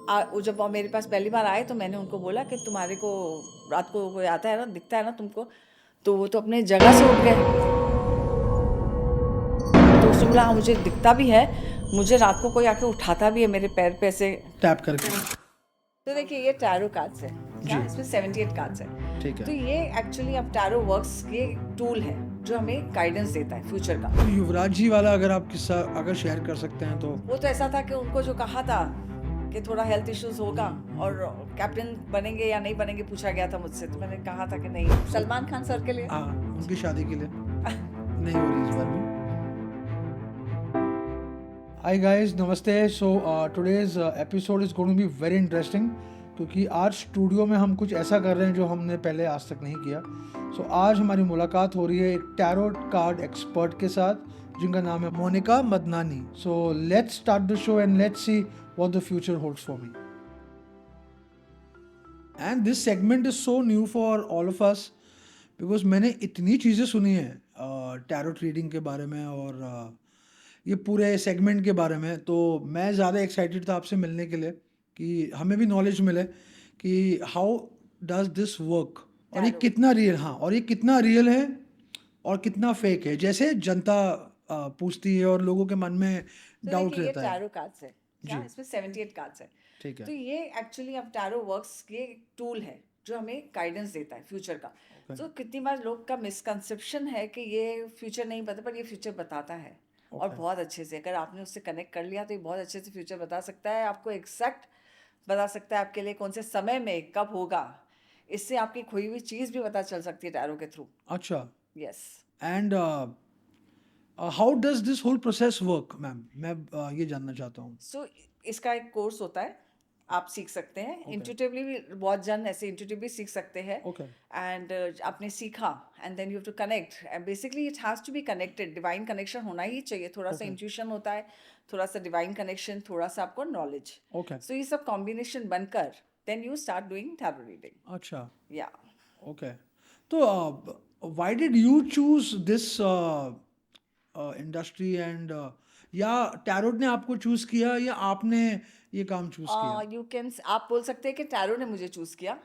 वो जब वो मेरे पास पहली बार आए तो मैंने उनको बोला कि तुम्हारे को रात को कोई आता है ना, दिखता है ना तुमको? तो वो तो अपने जगह से उठ गए। तो उसने बोला हाँ मुझे दिखता भी है, मुझे रात को कोई आके उठाता भी है मेरे पैर पे ऐसे। टैप करके। तो देखिए ये टैरो कार्ड्स है क्या, जी। इसमें 78 कार्ड्स है। ठीक तो है। ये एक्चुअली अब टैरो वर्क्स ये टूल है जो हमें गाइडेंस देता है फ्यूचर का। तो युवराज जी वाला अगर आप किस्सा अगर शेयर कर सकते हैं तो। वो तो ऐसा था कि उनको जो कहा था कि थोड़ा हेल्थ इश्यूज होगा और कैप्टन बनेंगे या नहीं बनेंगे पूछा गया था मुझसे, तो मैंने कहा था कि नहीं, सलमान खान सर के लिए। हाँ, उनकी शादी के लिए नहीं हो रही इस बार भी। हाय गाइस, नमस्ते। So today's episode is going to be very interesting क्योंकि आज स्टूडियो में हम कुछ ऐसा कर रहे हैं जो हमने पहले आज तक नहीं किया। सो आज हमारी मुलाकात हो रही है एक टैरो कार्ड एक्सपर्ट के साथ जिनका नाम है Monika Madnani. So let's start the show and let's see what the future holds for me. And this segment is so new for all of us because मैंने इतनी चीज़ें सुनी हैं टैरो रीडिंग के बारे में और ये पूरे सेगमेंट के बारे में। तो मैं ज़्यादा एक्साइटेड था आपसे मिलने के लिए कि हमें भी नॉलेज मिले कि हाउ डज दिस वर्क और ये टैरो कितना रियल, हाँ, और ये कितना रियल है और कितना फेक है, जैसे जनता पूछती है और लोगों के मन में तो डाउट देखिए ये रहता है। टैरो कार्ड्स है क्या, जी। इसमें 78 कार्ड्स है। ठीक तो है। ये एक्चुअली अब टैरो वर्क्स ये टूल है जो हमें गाइडेंस देता है फ्यूचर का। ओके। तो कितनी बार लोग का मिसकंसेप्शन है कि ये फ्यूचर नहीं पता, पर ये फ्यूचर बताता है। और ओके। बहुत अच्छे से अगर आपने उससे कनेक्ट कर लिया तो ये बहुत अच्छे से फ्यूचर बता सकता है आपको, एग्जैक्ट बता सकता है आपके लिए कौन से समय में कब होगा। इससे आपकी खोई हुई चीज़ भी पता चल सकती है टैरो के थ्रू। अच्छा। Yes. And how does this whole process work ma'am, मैं ये जानना चाहता हूँ। सो इसका एक कोर्स होता है, आप सीख सकते हैं ओके। इंट्यूटिवली भी, बहुत जन ऐसे इंट्यूटिवली सीख सकते हैं। ओके। एंड आपने सीखा and then you have to connect and basically it has to be connected, divine connection होना ही चाहिए। थोड़ा सा ओके। इंट्यूशन होता है, थोड़ा सा डिवाइन कनेक्शन, थोड़ा सा आपको नॉलेज। ओके। सो ये सब कॉम्बिनेशन बनकर then you start doing tarot reading. अच्छा। Yeah okay. तो why did you choose this industry and या टैरोट ने आपको चूज किया या आपने ये काम चूज किया? यू कैन, आप बोल सकते हैं कि टैरो ने मुझे चूज़ किया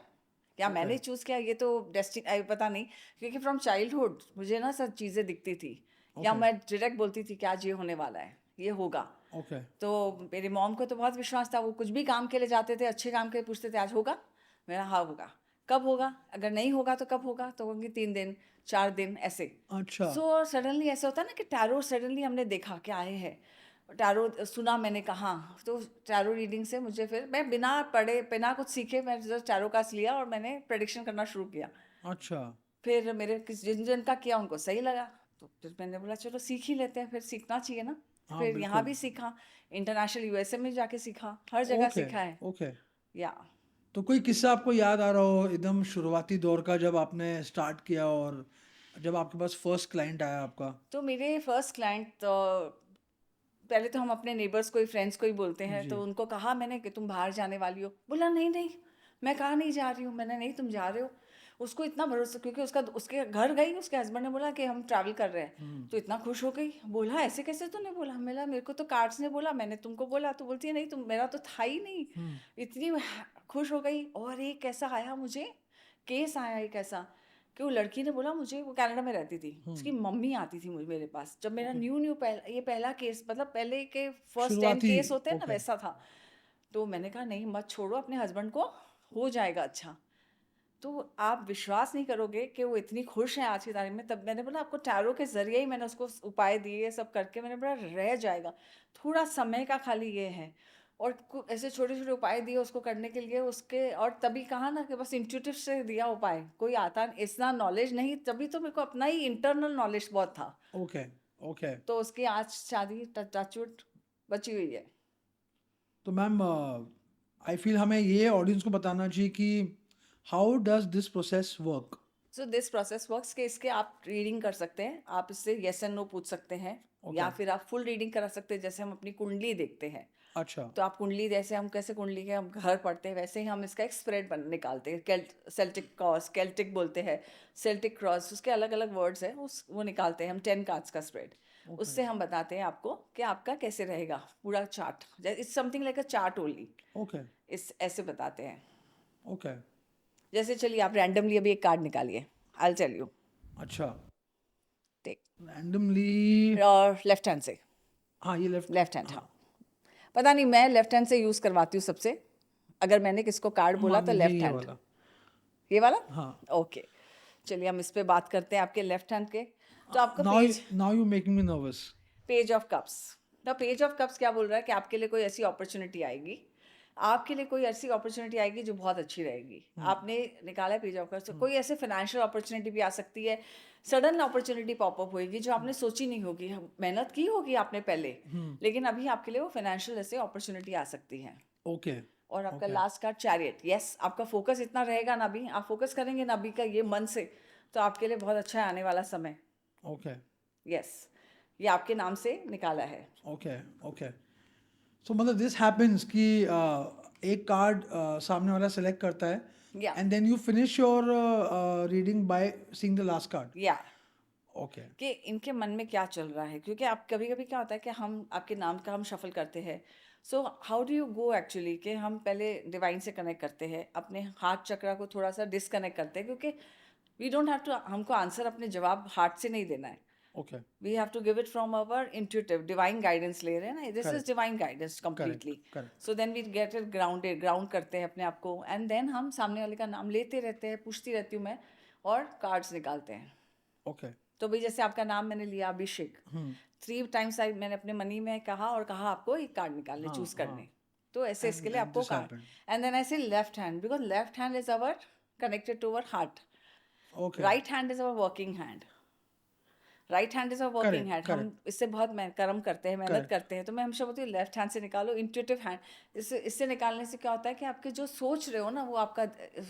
या ओके। मैंने चूज़ किया, ये तो डेस्टिन पता नहीं। क्योंकि फ्रॉम चाइल्डहुड मुझे ना सब चीज़ें दिखती थी, या ओके। मैं डायरेक्ट बोलती थी कि आज ये होने वाला है, ये होगा। ओके। तो मेरी मॉम को तो बहुत विश्वास था, वो कुछ भी काम के लिए जाते थे, अच्छे काम के लिए पूछते थे आज होगा, मेरा हाँ होगा। कब होगा, अगर नहीं होगा तो कब होगा, तो होंगे 3 दिन 4 दिन ऐसे। अच्छा। सो सडनली ऐसा होता है ना कि टैरो सडनली हमने देखा क्या आए हैं, टैरो सुना मैंने कहा। तो टैरो रीडिंग से मुझे, फिर मैं बिना पढ़े बिना कुछ सीखे मैं जस्ट टैरो कार्ड्स लिया और मैंने प्रेडिक्शन करना शुरू किया। अच्छा। फिर मेरे जिन जिन का किया उनको सही लगा, तो फिर मैंने बोला चलो सीख ही लेते हैं, फिर सीखना चाहिए ना। हाँ, फिर यहाँ बिल्कुल। भी सीखा, इंटरनेशनल यूएसए में जाके सीखा, हर जगह ओके। सीखा है। ओके। या तो कोई किस्सा आपको याद आ रहा हो एकदम शुरुआती दौर का जब आपने स्टार्ट किया और जब आपके पास फर्स्ट क्लाइंट आया आपका? तो मेरे फर्स्ट क्लाइंट तो पहले तो हम अपने नेबर्स को ही, फ्रेंड्स को ही बोलते हैं। जी। तो उनको कहा मैंने कि तुम बाहर जाने वाली हो, बोला नहीं नहीं, मैं कहाँ नहीं जा रही हूँ। मैंने नहीं, तुम जा रहे हो। उसको इतना भरोसा, क्योंकि उसका उसके घर गई, उसके हस्बैंड ने बोला कि हम ट्रैवल कर रहे हैं, तो इतना खुश हो गई। बोला ऐसे कैसे तूने बोला, मेरा मेरे को तो कार्ड्स ने बोला, मैंने तुमको बोला। तो बोलती है नहीं, तुम, मेरा तो था ही नहीं। इतनी खुश हो गई। और एक कैसा आया मुझे, केस आया एक ऐसा कि वो लड़की ने बोला मुझे, वो कनाडा में रहती थी, उसकी मम्मी आती थी मुझे मेरे पास जब मेरा ओके। न्यू न्यू ये पहला केस, मतलब पहले के फर्स्ट 10 शुरुआती। केस होते हैं ना, ओके। वैसा था। तो मैंने कहा नहीं मत छोड़ो अपने हस्बैंड को, हो जाएगा अच्छा। तो आप विश्वास नहीं करोगे कि वो इतनी खुश है आज की तारीख में। तब मैंने बोला आपको टैरो के जरिए ही मैंने उसको उपाय दिए, सब करके मैंने बोला रह जाएगा, थोड़ा समय का खाली ये है। और ऐसे छोटे छोटे उपाय दिए उसको करने के लिए उसके। और तभी कहा ना कि बस इंट्यूटिव से दिया उपाय, कोई आता इतना नॉलेज नहीं, तभी तो मेरे को अपना ही इंटरनल नॉलेज बहुत था। ओके। ओके। तो उसकी आज शादी टचवुड बची हुई है। तो मैम आई फील हमें ये ऑडियंस को बताना चाहिए कि how does this process work. So this process works कि इसके आप रीडिंग कर सकते हैं, आप इससे यस एंड नो पूछ सकते हैं, या फिर आप फुल रीडिंग करा सकते हैं। जैसे हम अपनी कुंडली देखते हैं, अच्छा, तो आप कुंडली, जैसे हम कैसे कुंडली के हम घर पढ़ते हैं, वैसे ही हम इसका एक स्प्रेड निकालते हैं। सेल्टिक क्रॉस, केल्टिक बोलते हैं, सेल्टिक क्रॉस, उसके अलग अलग वर्ड्स हैं, वो निकालते हैं हम 10 कार्ड्स का स्प्रेड। उससे हम बताते हैं आपको कि आपका कैसे रहेगा पूरा chart. It's something like a chart only. Okay, इस ऐसे बताते हैं। ओके, जैसे चलिए आप रैंडमली अभी एक कार्ड निकालिए, आई विल टेल यू। अच्छा, टेक, रैंडमली, और लेफ्ट हैंड से, हाँ ये लेफ्ट, लेफ्ट हैंड, हाँ। पता नहीं, मैं लेफ्ट हैंड से यूज करवाती हूँ सबसे। अगर मैंने किसको कार्ड बोला मान तो लीजिए लेफ्ट ये हैंड। वाला, ये वाला, हाँ। ओके। चलिए हम इस पे बात करते हैं आपके लेफ्ट हैंड के। तो आपका now you making me nervous. Page of cups. The page of cups क्या बोल रहा है कि आपके लिए कोई ऐसी अपॉर्चुनिटी आएगी, आपके लिए कोई ऐसी अपॉर्चुनिटी आएगी जो बहुत अच्छी रहेगी। आपने निकाला है पेज ऑफ कप्स, कोई ऐसे फाइनेंशियल अपॉर्चुनिटी भी आ सकती है। सडन अपॉर्चुनिटी पॉपअप होगी जो आपने सोची नहीं होगी, मेहनत की होगी आपने पहले, लेकिन अभी आपके लिए वो फाइनेंशियल ऐसे अपॉर्चुनिटी आ सकती है। ओके, और आपका okay, last card chariot. Yes, आपका फोकस इतना रहेगा ना, अभी आप फोकस करेंगे ना अभी का ये मन से, तो आपके लिए बहुत अच्छा है आने वाला समय। ओके, यस, ये आपके नाम से निकाला है। Okay, okay. सो मतलब दिस हैपेंस कि एक कार्ड सामने वाला सेलेक्ट करता है, yeah and then you finish your reading by seeing the last card. Yeah okay, कि इनके मन में क्या चल रहा है, क्योंकि आप कभी कभी क्या होता है कि हम आपके नाम का हम शफल करते हैं। So how do you go actually, कि हम पहले डिवाइन से कनेक्ट करते हैं, अपने हार्ट चक्रा को थोड़ा सा डिसकनेक्ट करते हैं, क्योंकि वी डोंट हैव टू, हमको आंसर अपने जवाब हार्ट से नहीं देना है। Okay, We have to give it from our intuitive divine guidance ले रहे हैं ना, this is correct, divine guidance correct, completely. Correct, So then we get it grounded, ground करते हैं अपने आप को, and then हम सामने वाले का नाम लेते रहते हैं, पूछती रहती हूँ मैं, और कार्ड्स निकालते हैं। ओके, तो भाई जैसे आपका नाम मैंने लिया अभिषेक, 3 टाइम्स आई मैंने अपने मनी में कहा और कहा आपको एक कार्ड निकालने, हाँ, चूज हाँ, करने। तो ऐसे इसके लिए एंड आपको this card, happened. And then I say left hand, because left hand is our connected to our heart, okay, right hand is our working hand. Right hand is a working correct, hand, हम correct, इससे बहुत कर्म करते हैं, मेहनत correct, करते हैं। तो मैं हमेशा बोलती हूँ लेफ्ट हैंड से निकालो, इंट्यूटिव हैंड। इससे निकालने से क्या होता है कि आपके जो सोच रहे हो ना, वो आपका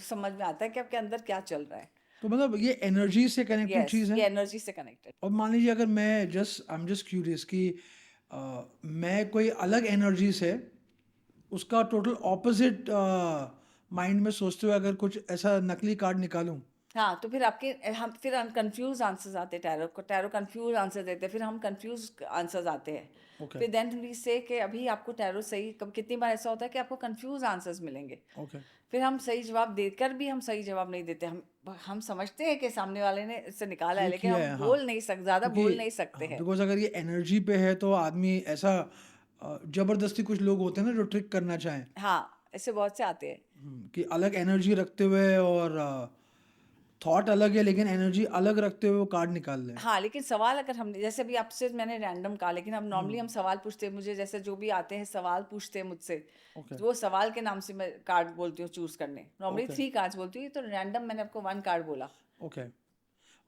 समझ में आता है कि आपके अंदर क्या चल रहा है। तो मतलब ये एनर्जी से कनेक्टेड यस, चीज़ है। ये एनर्जी से कनेक्टेड। और मान लीजिए अगर मैं आई एम जस्ट क्यूरियस कि मैं कोई अलग एनर्जी से उसका टोटल ऑपोजिट माइंड में सोचते हुए अगर कुछ ऐसा नकली कार्ड निकालूं। हाँ, तो फिर आपके हम फिर कंफ्यूज आंसर्स आते हैं, टैरो को, टैरो कंफ्यूज आंसर देते हैं, फिर हम कंफ्यूज आंसर्स आते हैं। ओके, फिर देन वी से कि अभी आपको टैरो सही, कब कितनी बार ऐसा होता है कि आपको कंफ्यूज आंसर्स मिलेंगे, ओके, फिर हम सही जवाब देकर भी हम सही जवाब नहीं देते। हम समझते हैं कि सामने वाले ने इससे निकाला है, ये लेकिन किया हम है, हाँ। बोल नहीं सकते, ज़्यादा क्योंकि बोल नहीं सकते हाँ, हैं। बिकॉज अगर ये एनर्जी पे है तो आदमी ऐसा जबरदस्ती, कुछ लोग होते हैं ना जो ट्रिक करना चाहें, हाँ, ऐसे बहुत से आते हैं। कि अलग एनर्जी रखते हुए और थॉट अलग है लेकिन एनर्जी अलग रखते हुए वो कार्ड निकाल लें। हाँ, लेकिन सवाल अगर हमने, जैसे अभी आपसे मैंने रैंडम कहा, लेकिन हम नॉर्मली हम सवाल पूछते हैं, मुझे जैसे जो भी आते हैं सवाल पूछते हैं मुझसे, ओके, वो सवाल के नाम से मैं कार्ड बोलती हूँ चूज करने। नॉर्मली ओके, 3 कार्ड्स बोलती हूँ, तो रैंडम मैंने आपको 1 कार्ड बोला। ओके।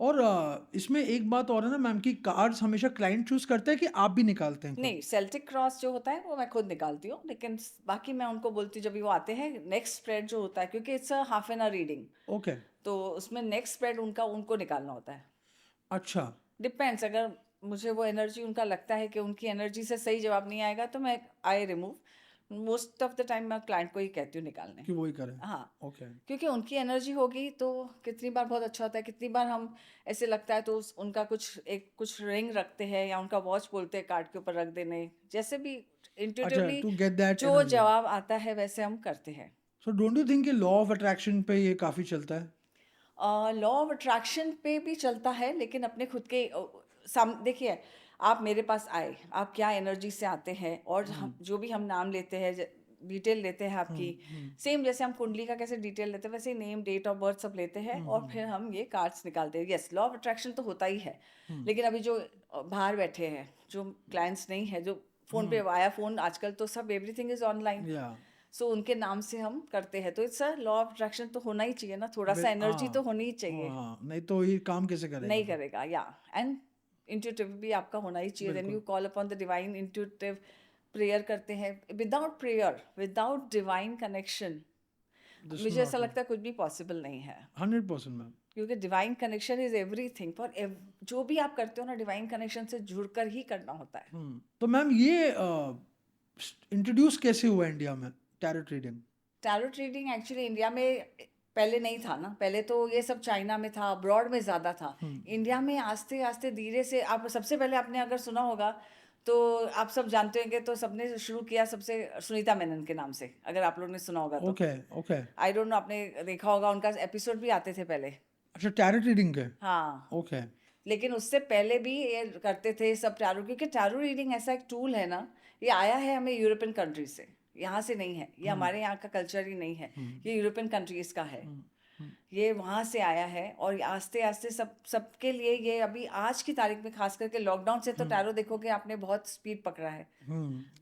और इसमें एक बात और है ना मैम, कि कार्ड्स हमेशा क्लाइंट चूज करता है कि आप भी निकालते हैं खुद? नहीं, सेल्टिक क्रॉस जो होता है वो मैं खुद निकालती हूँ, लेकिन बाकी मैं उनको बोलती हूँ जब भी वो आते हैं, नेक्स्ट स्प्रेड जो होता है, क्योंकि it's a half an hour reading, okay, तो उसमें नेक्स्ट स्प्रेड उनका उनको निकालना होता है। अच्छा, डिपेंड्स, अगर मुझे वो एनर्जी उनका लगता है कि उनकी एनर्जी से सही जवाब नहीं आएगा, तो मैं I remove. Most of the time मैं क्लाइंट को ही कहती हूँ निकालने। कि वही करें। हाँ, ओके, क्योंकि उनकी एनर्जी होगी तो कितनी बार बहुत अच्छा होता है, कितनी बार हम ऐसे लगता है तो उनका कुछ रिंग रखते हैं, या उनका वॉच बोलते हैं कार्ड के ऊपर रख देने, जैसे भी अच्छा, इंट्यूटिवली टू गेट दैट जो एनर्जी। जवाब आता है वैसे हम करते हैं। सो डोंट यू थिंक कि लॉ ऑफ अट्रैक्शन पे ये काफी चलता है? लॉ ऑफ अट्रैक्शन पे भी चलता है, लेकिन अपने खुद के देखिए, आप मेरे पास आए, आप क्या एनर्जी से आते हैं, और हम जो भी हम नाम लेते हैं, डिटेल लेते हैं आपकी, सेम जैसे हम कुंडली का कैसे डिटेल लेते हैं, वैसे ही नेम, डेट ऑफ बर्थ सब लेते हैं, और फिर हम ये कार्ड्स निकालते हैं। यस, लॉ ऑफ अट्रैक्शन तो होता ही है, लेकिन अभी जो बाहर बैठे हैं, जो क्लाइंट्स नहीं है, जो फोन पे वाया फोन, आजकल तो सब एवरीथिंग इज ऑनलाइन, या सो उनके नाम से हम करते हैं, तो it's a law of attraction तो होना ही चाहिए ना, थोड़ा सा एनर्जी तो हाँ, होनी ही चाहिए। हाँ, नहीं तो ये काम कैसे करेगा नहीं फिर? करेगा, या एंड इंट्यूटिव भी आपका होना ही चाहिए। देन बिल्कुल, you call upon the divine, intuitive prayer करते हैं। Without prayer, without divine connection, this will मुझे ऐसा नॉट वर्क। लगता है कुछ भी पॉसिबल नहीं है। 100% मैम। क्योंकि divine connection is everything for जो भी आप करते हो ना डिवाइन कनेक्शन से जुड़कर ही करना होता है। तो मैम ये इंट्रोड्यूस कैसे हुआ इंडिया में tarot reading? Tarot reading actually India में पहले नहीं था ना, पहले तो ये सब चाइना में था, अब्रॉड में ज़्यादा था। इंडिया में आस्ते आस्ते धीरे से, आप सबसे पहले आपने अगर सुना होगा तो आप सब जानते होंगे, तो सबने शुरू किया सबसे सुनीता मेनन के नाम से, अगर आप लोग ने सुना होगा तो। Okay okay. I don't know, आपने देखा होगा, उनका एपिसोड भी आते थे पहले। अच्छा, टैरोट रीडिंग के? हाँ, ओके लेकिन उससे पहले भी ये करते थे सब टैरो, क्योंकि टैरो रीडिंग ऐसा एक टूल है ना, ये आया है हमें यूरोपियन कंट्री से, यहाँ से नहीं है ये, हमारे यहाँ का कल्चर ही नहीं है, ये यूरोपियन कंट्रीज का है, ये वहाँ से आया है। और आस्ते आस्ते सबके लिए ये अभी आज की तारीख में, खास करके लॉकडाउन से तो टैरो देखोगे आपने बहुत स्पीड पकड़ा है।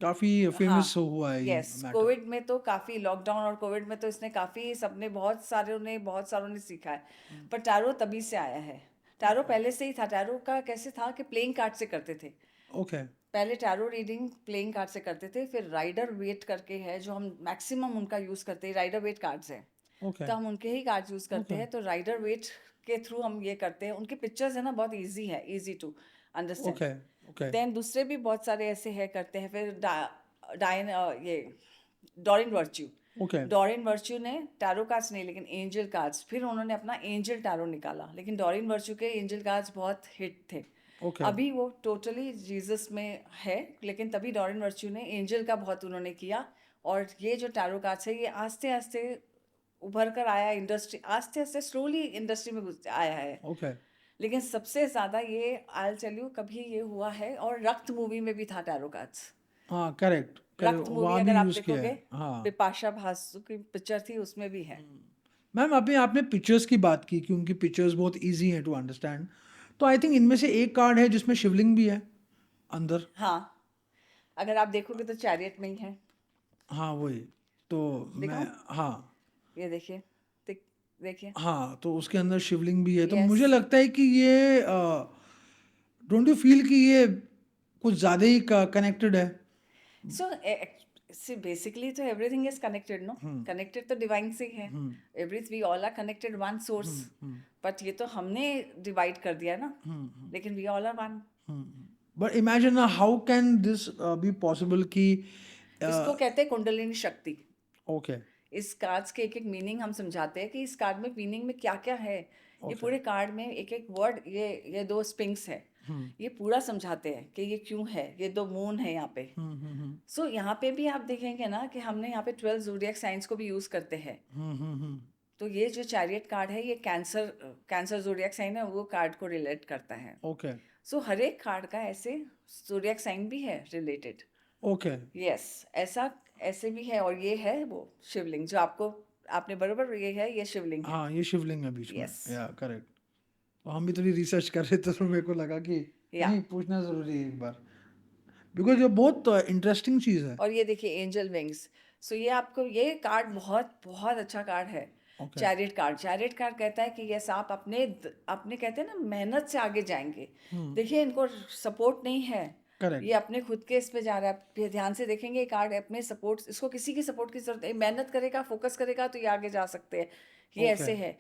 काफी फेमस हुआ है ये यस, मैटर। कोविड में तो काफी, लॉकडाउन और कोविड में तो इसने काफी, सबने बहुत सारों ने सीखा है। पर टैरो तभी से आया है, टैरो पहले से ही था। टैरो का कैसे था कि प्लेइंग कार्ड से करते थे। ओके पहले टैरो रीडिंग प्लेइंग कार्ड से करते थे, फिर राइडर वेट करके है जो हम मैक्सिमम उनका यूज करते हैं, राइडर वेट कार्ड्स हैं, ओके तो हम उनके ही कार्ड यूज करते हैं। तो राइडर वेट के थ्रू हम ये करते हैं, उनके पिक्चर्स है ना बहुत इजी है, easy to understand. Okay okay then दूसरे भी बहुत सारे ऐसे है करते हैं। फिर डायन ये डॉरिन वर्च्यू, ओके डॉरिन वर्च्यू ने टैरो कार्ड्स नहीं लेकिन एंजल कार्ड्स, फिर उन्होंने अपना एंजल टैरो निकाला, लेकिन डॉरिन वर्च्यू के एंजल कार्ड्स बहुत हिट थे। ओके अभी वो टोटली जीसस में है, लेकिन तभी डॉरिन वर्च्यू ने एंजल का बहुत उन्होंने किया। और ये जो टैरो कार्ड्स है ये आस्ते आस्ते उभर कर आया, इंडस्ट्री आस्ते आस्ते स्लोली इंडस्ट्री में आया है। ओके। लेकिन सबसे ज्यादा ये आई टेल यू कभी ये हुआ है, और रक्त मूवी में भी था टैरो कार्ड्स। हाँ करेक्ट रक्त मूवी वहाँ भी अगर आप यूज किया देखोगे, है। हाँ बिपाशा बासु की पिक्चर थी, उसमें भी है। मैम, अभी आपने पिक्चर्स की बात की कि उनकी पिक्चर्स बहुत इजी हैं टू अंडरस्टैंड, तो आई थिंक इनमें से एक कार्ड है जिसमें शिवलिंग भी है अंदर। हाँ, अगर आप देखोगे तो चैरियट में ही है। हाँ वही तो मैं दिखाऊं? हाँ ये देखिए, देखिए। हाँ तो उसके अंदर शिवलिंग भी है, तो यस। मुझे लगता है कि ये डोंट यू फील कि ये कुछ ज़्यादा ही कनेक्टेड है? सो see basically तो everything is connected, no? Connected तो डिवाइन से ही है। we all are connected one source, but ये तो हमने डिवाइड कर दिया ना, लेकिन we all are one। But imagine how can this be possible कि इसको कहते हैं कुंडलिनी शक्ति। ओके इस कार्ड्स के एक एक मीनिंग हम समझाते हैं कि इस कार्ड में मीनिंग में क्या क्या है। ये पूरे कार्ड में एक एक वर्ड, ये दो स्पिंक्स है, ये पूरा समझाते हैं कि ये क्यों है, ये दो मून है यहाँ पे। सो यहाँ पे भी आप देखेंगे ना कि हमने यहाँ पे 12 ज़ोडिएक साइंस को भी यूज करते हैं। तो ये जो चैरियट कार्ड है ये कैंसर ज़ोडिएक साइन है, वो कार्ड को रिलेट करता है। ओके सो हर एक कार्ड का ऐसे ज़ोडिएक साइन भी है रिलेटेड। ओके यस, ऐसा ऐसे भी है। और ये है वो शिवलिंग जो आपने बरोबर, ये है, ये शिवलिंग है। हाँ ये शिवलिंग है बीच में। Yes. या करेक्ट। तो हम भी थोड़ी रिसर्च कर रहे थे तो मेरे को लगा कि Yeah. नहीं, पूछना ज़रूरी है एक बार, बिकॉज ये बहुत इंटरेस्टिंग चीज़ है। और ये देखिए एंजल विंग्स। सो ये आपको, ये कार्ड बहुत बहुत अच्छा कार्ड है। Okay. Chariot card, chariot card कहता है कि यस आप अपने अपने कहते हैं ना मेहनत से आगे जाएंगे। देखिए इनको सपोर्ट नहीं है, करेक्ट ये अपने खुद के इस पे जा रहा है। आप ध्यान से देखेंगे ये कार्ड अपने सपोर्ट, इसको किसी की सपोर्ट की जरूरत नहीं, मेहनत करेगा, फोकस करेगा तो ये आगे जा सकते हैं। ये Okay. ऐसे है।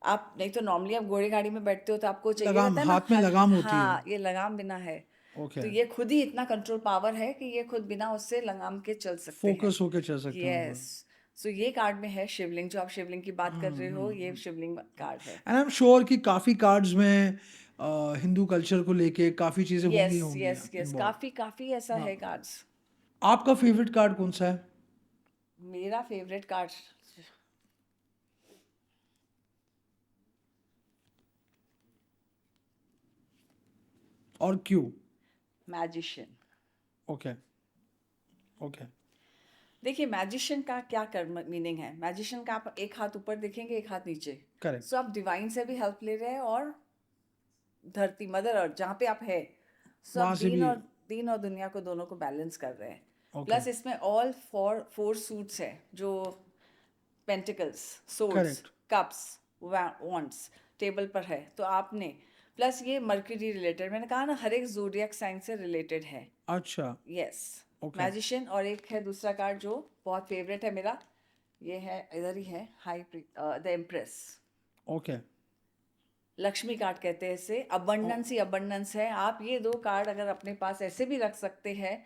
आप नहीं तो नॉर्मली आप घोड़े गाड़ी में बैठते हो तो आपको चाहिए लगाम, रहता है ना, हाथ में लगाम होती है। हाँ, ये लगाम बिना है। ओके तो ये खुद ही इतना कंट्रोल पावर है कि ये खुद बिना उससे लगाम के चल सकते हैं। फोकस होके चल सकते हैं। यस। सो ये कार्ड में है शिवलिंग, जो आप शिवलिंग की बात कर रहे हो, ये शिवलिंग कार्ड है। एंड आई एम श्योर कि काफ़ी कार्ड्स में हिंदू कल्चर को लेके काफ़ी चीज़ें होंगी यस होंगी यस यस, involved। काफी काफी ऐसा है कार्ड्स। आपका फेवरेट कार्ड कौन सा है? मेरा फेवरेट कार्ड, और क्यों? मैजिशियन। ओके ओके देखिए मैजिशियन का क्या कर मीनिंग है, मैजिशियन का आप एक हाथ ऊपर देखेंगे, एक हाथ नीचे। करेक्ट। सो आप डिवाइन से भी हेल्प ले रहे हैं, और धरती मदर अर्थ जहाँ पे आप है, सो वहाँ आप से भी। दीन और दुनिया को दोनों को बैलेंस कर रहे हैं। Okay. प्लस इसमें ऑल फोर सूट्स है, जो pentacles, swords, Correct. Cups, wands table पर है। तो आपने प्लस ये मर्क्यूरी रिलेटेड, मैंने कहा ना हर एक ज़ोडिएक साइन से रिलेटेड है। अच्छा यस, Okay. मैजिशियन। और एक है दूसरा कार्ड जो बहुत फेवरेट है मेरा, ये है, इधर ही है, the empress. Okay Lakshmi card कहते हैं इसे, अबंडेंस ही अबंडेंस है। आप ये 2 कार्ड अगर अपने पास ऐसे भी रख सकते हैं,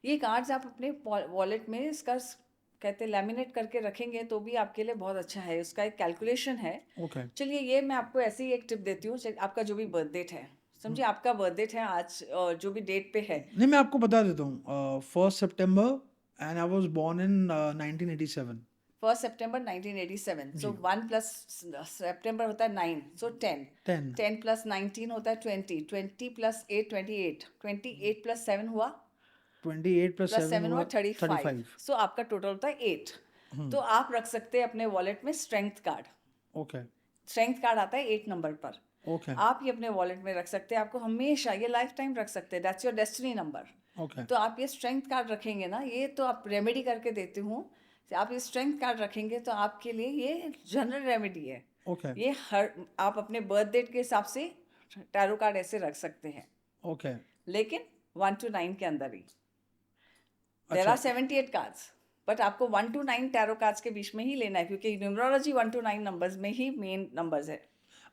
ये कार्ड्स आप अपने वॉलेट में इसका कहते हैं लैमिनेट करके रखेंगे तो भी आपके लिए बहुत अच्छा है। उसका एक कैलकुलेशन है। ओके चलिए ये मैं आपको ऐसी ही एक टिप देती हूँ। आपका जो भी बर्थ डेट है, समझिए आपका बर्थ डेट है आज जो भी डेट पे है, नहीं, मैं आपको बता देता हूँ, 1 सितंबर and I was born in 1987। 1 सितंबर 1987। सो जी 1 प्लस सितंबर होता है 9, सो 10। 10 10 प्लस 19 होता है 20। 20 प्लस 8 28। 28 प्लस 7 हुआ, 28 प्लस प्लस 7 7 हुआ हुआ 35। 35। सो आपका टोटल होता है 8। तो आप रख सकते हैं अपने वॉलेट में strength card. Okay strength card आता है 8 नंबर पर। ओके आप ये अपने वॉलेट में रख सकते हैं। आपको हमेशा ये लाइफ टाइम रख सकते हैं। That's your destiny number. Okay तो आप ये स्ट्रेंथ कार्ड रखेंगे ना, ये तो आप रेमेडी करके देती हूँ। आप ये स्ट्रेंथ कार्ड रखेंगे तो आपके लिए ये जनरल रेमेडी है। ओके ये हर आप अपने बर्थ डेट के हिसाब से टैरो कार्ड ऐसे रख सकते हैं, ओके। लेकिन 1 to 9 के अंदर ही। देर अच्छा आर 78 कार्ड्स, बट आपको 1 to 9 टैरो कार्ड्स के बीच में ही लेना है, क्योंकि न्यूमरोलॉजी 1 to 9 नंबर्स में ही मेन नंबर्स है।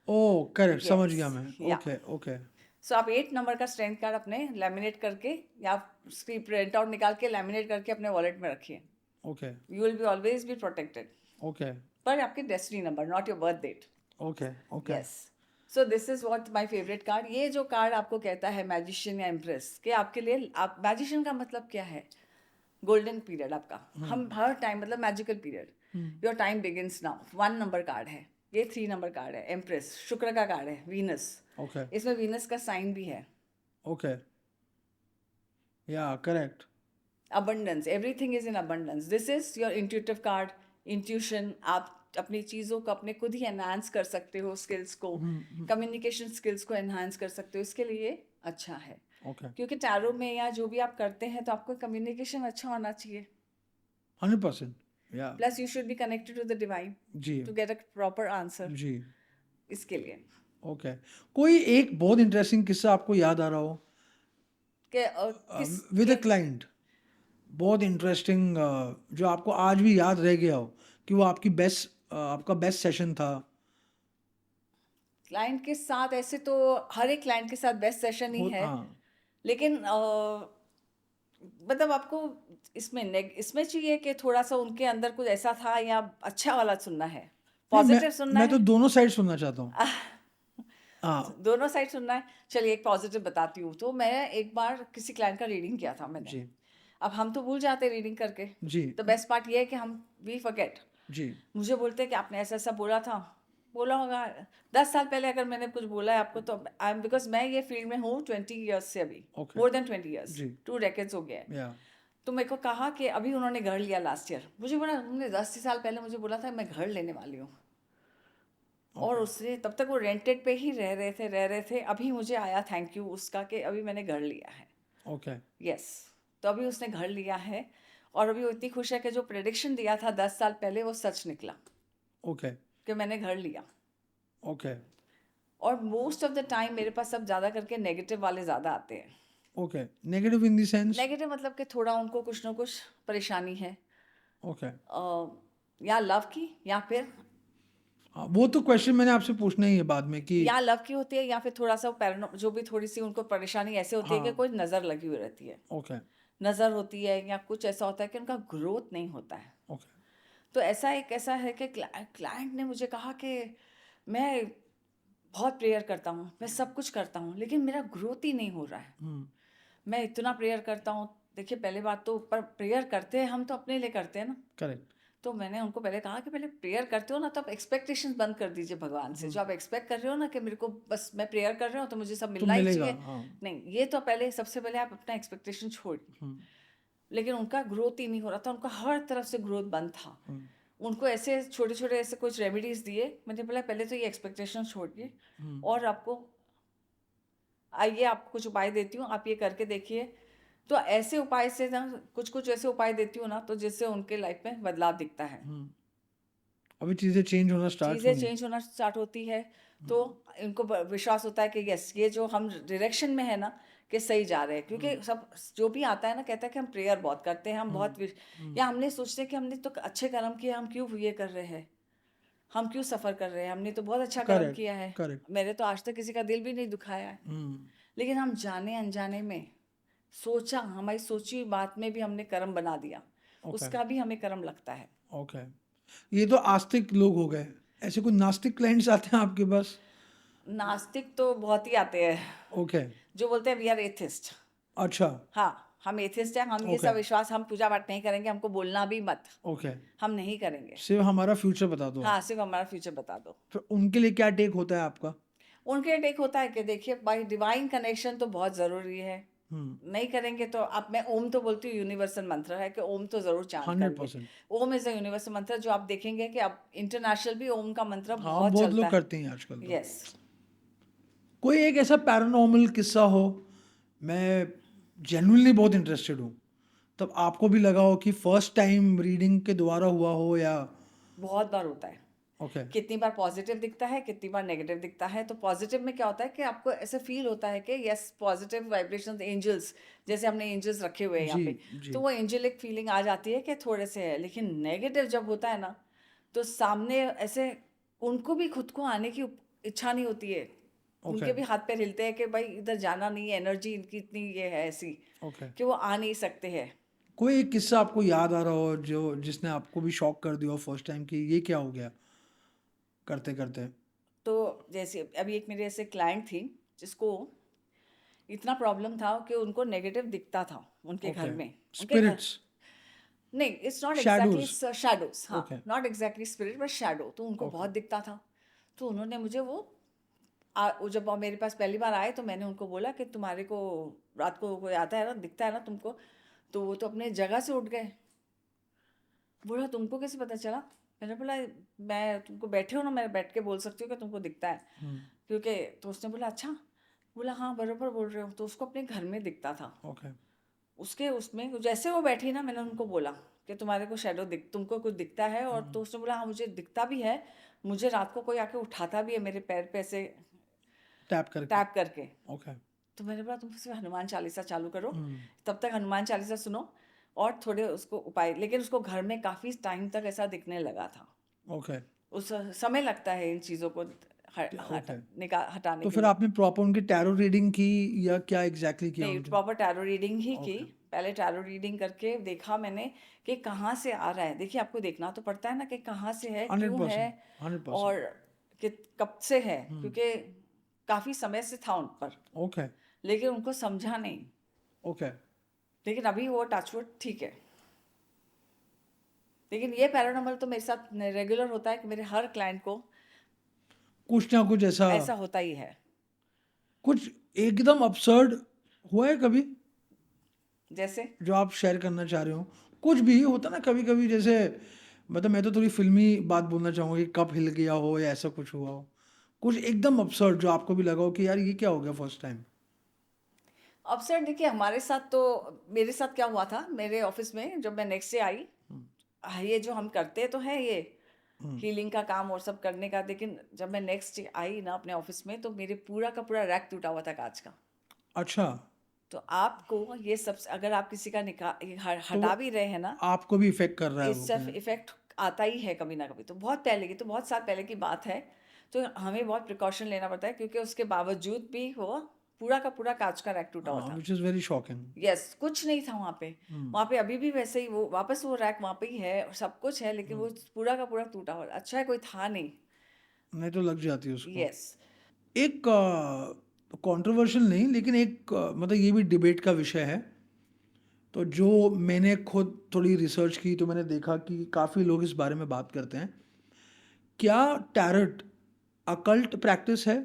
ओ करेक्ट, समझ Yes, गया मैं। yeah. ओके ओके सो आप 8 नंबर का स्ट्रेंथ कार्ड अपने लैमिनेट करके या उसकी प्रिंट आउट निकाल के लैमिनेट करके अपने वॉलेट में रखिए। Okay you will be always be protected. Okay पर आपकी destiny number, not your birth date. Okay okay yes. So this is what my favourite card. ये जो कार्ड आपको कहता है मैजिशियन या एम्प्रेस, कि आपके लिए, आप मैजिशियन का मतलब क्या है? गोल्डन पीरियड आपका। हम हर टाइम मतलब magical period. Your time begins now. 1 number card है ये, 3 नंबर कार्ड है एम्प्रेस, शुक्र का कार्ड है, वीनस। ओके इसमें वीनस का साइन भी है। ओके या correct. abundance, everything is in abundance. This is your intuitive card, intuition। आप अपनी चीज़ों को अपने खुद ही एनहांस कर सकते हो, स्किल्स को, कम्युनिकेशन स्किल्स को एनहांस कर सकते हो। इसके लिए अच्छा है, ओके क्योंकि टैरो में या जो भी आप करते हैं तो आपको कम्युनिकेशन अच्छा होना चाहिए। 100%। या plus you should be connected to the divine जी to get a proper answer. जी इसके लिए ओके। कोई एक बहुत इंटरेस्टिंग किस्सा आपको याद आ रहा हो कि विद अ क्लाइंट, बहुत इंटरेस्टिंग, जो आपको आज भी याद रह गया हो कि वो आपका बेस्ट सेशन था? क्लाइंट के साथ ऐसे तो हर एक क्लाइंट के साथ बेस्ट सेशन ही है, हाँ लेकिन मतलब आपको इसमें चाहिए कि थोड़ा सा उनके अंदर कुछ ऐसा था, या अच्छा वाला सुनना है, नहीं, पॉजिटिव सुनना मैं तो है? दोनों साइड सुनना चाहता हूँ। हाँ दोनों साइड सुनना है। चलिए एक पॉजिटिव बताती हूँ। तो मैं एक बार किसी क्लाइंट का रीडिंग किया था मैंने। जी अब हम तो भूल जाते रीडिंग करके। जी तो बेस्ट पार्ट ये है कि हम वी फॉरगेट। जी मुझे बोलते हैं कि आपने ऐसा ऐसा बोला था। बोला होगा 10 साल पहले अगर मैंने कुछ बोला है आपको, तो आई एम, बिकॉज मैं ये फील्ड में हूँ 20 ईयर्स से अभी, Okay. मोर देन 20 ईयर्स, जी 2 डेकेड्स हो गया है। या तो मेरे को कहा कि अभी उन्होंने घर लिया लास्ट ईयर। मुझे बोला उन्होंने 10 साल पहले मुझे बोला था मैं घर लेने वाली हूँ, और उससे तब तक वो रेंटेड पे ही रह रहे थे। अभी मुझे आया थैंक यू उसका कि अभी मैंने घर लिया है। Okay yes. तो अभी उसने घर लिया है, और अभी वो इतनी खुश है कि जो प्रेडिक्शन दिया था 10 साल पहले वो सच निकला ओके कि मैंने घर लिया। ओके और मोस्ट ऑफ द टाइम मेरे पास सब ज़्यादा करके नेगेटिव वाले ज़्यादा आते हैं। Okay. Negative in the sense? Negative मतलब कि थोड़ा उनको कुछ ना कुछ परेशानी है, ओके या लव की, या फिर वो तो क्वेश्चन मैंने आपसे पूछना ही है बाद में कि या लव की होती है, या फिर थोड़ा सा पैरानो, जो भी थोड़ी सी उनको परेशानी ऐसे होती है कि हाँ कोई नज़र लगी हुई रहती है, ओके नज़र होती है, या कुछ ऐसा होता है कि उनका ग्रोथ नहीं होता है। ओके तो ऐसा है कि क्लाइंट ने मुझे कहा कि मैं बहुत प्रेयर करता हूँ, मैं सब कुछ करता हूँ, लेकिन मेरा ग्रोथ ही नहीं हो रहा है। मैं इतना प्रेयर करता हूँ। देखिए पहले बात तो, पर प्रेयर करते हैं हम तो अपने लिए करते हैं ना। करेक्ट तो मैंने उनको पहले कहा कि पहले प्रेयर करते हो ना तो आप एक्सपेक्टेशंस बंद कर दीजिए भगवान से। जो आप एक्सपेक्ट कर रहे हो ना कि मेरे को बस मैं प्रेयर कर रहा हूँ तो मुझे सब तो मिलना ही मिलेगा चाहिए, हाँ नहीं, ये तो पहले सबसे पहले आप अपना एक्सपेक्टेशन छोड़िए। लेकिन उनका ग्रोथ ही नहीं हो रहा था, उनका हर तरफ से ग्रोथ बंद था। उनको ऐसे छोटे छोटे ऐसे कुछ रेमेडीज दिए। मैंने बोला पहले तो ये एक्सपेक्टेशन छोड़िए, और आपको आइए आपको कुछ उपाय देती हूँ, आप ये करके देखिए। तो ऐसे उपाय से ना, कुछ कुछ ऐसे उपाय देती हूँ ना, तो जिससे उनके लाइफ में बदलाव दिखता है, अभी चीज़ें चेंज होना स्टार्ट चीज़ें होंगी। चेंज होना स्टार्ट होती है। तो इनको विश्वास होता है कि यस, ये जो हम डायरेक्शन में है ना कि सही जा रहे हैं। क्योंकि सब जो भी आता है ना कहता है कि हम प्रेयर बहुत करते हैं, हम बहुत या हमने सोचते हैं कि हमने तो अच्छे कर्म किए, हम क्यों ये कर रहे हैं। हम क्यों सफर कर रहे हैं, हमने तो बहुत अच्छा कर्म करेक्ट किया है, करेक्ट मेरे तो आज तक किसी का दिल भी नहीं दुखाया है। लेकिन हम जाने अनजाने में सोचा, हमारी सोची हुई बात में भी हमने कर्म बना दिया, ओके उसका भी हमें कर्म लगता है। ओके। ये तो आस्तिक लोग हो गए, ऐसे कोई नास्तिक क्लाइंट्स आते हैं आपके पास? नास्तिक तो बहुत ही आते हैं, ओके जो बोलते हैं वी आर एथिस्ट। अच्छा हाँ, हम एथिस्ट हैं, हम ये ओके सब विश्वास, हम पूजा पाठ नहीं करेंगे, हमको बोलना भी मत, ओके। हम नहीं करेंगे। सिर्फ हमारा फ्यूचर बता दो आप। हाँ, सिर्फ हमारा फ्यूचर बता दो। फिर उनके लिए क्या टेक होता है आपका? उनके टेक होता है कि देखिए भाई, डिवाइन कनेक्शन तो बहुत ज़रूरी है, नहीं करेंगे तो अब मैं ओम तो बोलती हूँ, यूनिवर्सल मंत्र है कि ओम तो ज़रूर चांट करिए। 100%। ओम इज़ अ यूनिवर्सल मंत्र, जो आप देखेंगे कि अब इंटरनेशनल भी ओम का मंत्र हाँ बहुत बहुत चलता लोग है। करते हैं आजकल तो। यस। कोई एक ऐसा पैरानॉर्मल किस्सा हो, मैं जेन्युइनली बहुत इंटरेस्टेड हूँ, तब आपको भी लगा हो कि फर्स्ट टाइम रीडिंग के द्वारा हुआ हो या? बहुत बार होता है। ओके कितनी बार पॉजिटिव दिखता है, कितनी बार नेगेटिव दिखता है। तो पॉजिटिव में क्या होता है कि आपको ऐसे फील होता है कि यस, पॉजिटिव वाइब्रेशंस, एंजल्स, जैसे हमने एंजल्स रखे हुए हैं यहाँ जी पे, जी तो वो एंजेलिक फीलिंग आ जाती है कि थोड़े से है। लेकिन नेगेटिव जब होता है ना, तो सामने ऐसे उनको भी खुद को आने की इच्छा नहीं होती है, ओके उनके भी हाथ पैर हिलते हैं कि भाई इधर जाना नहीं है, एनर्जी इनकी इतनी ये है ऐसी ओके। कि वो आ नहीं सकते हैं। कोई एक किस्सा आपको याद आ रहा हो जो जिसने आपको भी शॉक कर दिया हो फर्स्ट टाइम कि ये क्या हो गया करते करते? तो जैसे अभी एक मेरे ऐसे क्लाइंट थी, जिसको इतना प्रॉब्लम था कि उनको नेगेटिव दिखता था उनके घर ओके। में, उनके घर। स्पिरिट्स? नहीं, it's not exactly shadows? Shadows, हाँ, okay not exactly spirit but shadow, तो उनको ओके बहुत दिखता था। तो उन्होंने मुझे वो जब वो मेरे पास पहली बार आए, तो मैंने उनको बोला कि तुम्हारे को रात को कोई आता है ना, दिखता है ना तुमको? तो वो तो अपने जगह से उठ गए। बोला तुमको कैसे पता चला? मैंने बोला मैं तुमको बैठे हो ना, मैं बैठ के बोल सकती हूँ कि तुमको दिखता है, क्योंकि तो उसने बोला अच्छा। बोला हाँ बराबर बोल रहे हो। तो उसको अपने घर में दिखता था। ओके उसके उसमें जैसे वो बैठी ना, मैंने उनको बोला कि तुम्हारे को शैडो दिख, तुमको कुछ दिखता है? और तो उसने बोला हाँ मुझे दिखता भी है, मुझे रात को कोई आके उठाता भी है मेरे पैर पे ऐसे टैप करके? टैप करके। ओके तो मैंने बोला तुम सिर्फ हनुमान चालीसा चालू करो, तब तक हनुमान चालीसा सुनो और थोड़े उसको उपाय। लेकिन उसको घर में काफ़ी टाइम तक ऐसा दिखने लगा था। ओके उस समय लगता है इन चीज़ों को ओके। हटाने तो के फिर लिए। आपने प्रॉपर उनकी टैरो रीडिंग की या क्या एग्जैक्टली किया नहीं, उनके? प्रॉपर टैरो रीडिंग ही की। ओके पहले टैरो रीडिंग करके देखा मैंने कि कहाँ से आ रहा है। देखिए आपको देखना तो पड़ता है ना कि कहाँ से है, हंड्रेड क्यों है, परसेंट 100%। और कि कब से है, क्योंकि काफ़ी समय से था उन पर, ओके लेकिन उनको समझा नहीं। ओके लेकिन अभी वो टचवुड ठीक है। लेकिन ये पैरानॉर्मल तो मेरे साथ रेगुलर होता है कि मेरे हर क्लाइंट को कुछ ना कुछ ऐसा, ऐसा होता ही है। कुछ एकदम absurd हुआ है कभी जैसे जो आप शेयर करना चाह रहे हो? कुछ भी होता ना कभी कभी, जैसे मतलब मैं तो थोड़ी फिल्मी बात बोलना चाहूँगा कि कप हिल गया हो या ऐसा कुछ हुआ हो, कुछ एकदम absurd जो आपको भी लगा हो कि यार ये क्या हो गया फर्स्ट टाइम? अपसेट, देखिए हमारे साथ तो, मेरे साथ क्या हुआ था मेरे ऑफिस में जब मैं नेक्स्ट डे आई, ये जो हम करते तो है ये हीलिंग का काम और सब करने का, लेकिन जब मैं नेक्स्ट डे आई ना अपने ऑफिस में, तो मेरे पूरा का पूरा रैक टूटा हुआ था कांच का। अच्छा, तो आपको ये सब, अगर आप किसी का तो हटा भी रहे हैं ना, आपको भी इफेक्ट कर रहा है वो इससे क्या? इफेक्ट आता ही है कभी ना कभी। तो बहुत पहले की, तो बहुत साल पहले की बात है, तो हमें बहुत प्रिकॉशन लेना पड़ता है, क्योंकि उसके बावजूद भी वो पूरा का पूरा कांच का रैक टूटा हुआ था। Which is very shocking. Yes, कुछ नहीं था वहाँ पे। वहाँ पे अभी भी वैसे ही वो वापस वो रैक वहाँ पे ही है और सब कुछ है, लेकिन वो पूरा का पूरा टूटा हुआ। अच्छा है कोई था नहीं। नहीं तो लग जाती है उसको। यस। एक कंट्रोवर्शियल नहीं, लेकिन एक मतलब ये भी डिबेट का विषय है। तो जो मैंने खुद थोड़ी रिसर्च की तो मैंने देखा कि काफ़ी लोग इस बारे में बात करते हैं, क्या टैरोट अकल्ट प्रैक्टिस है?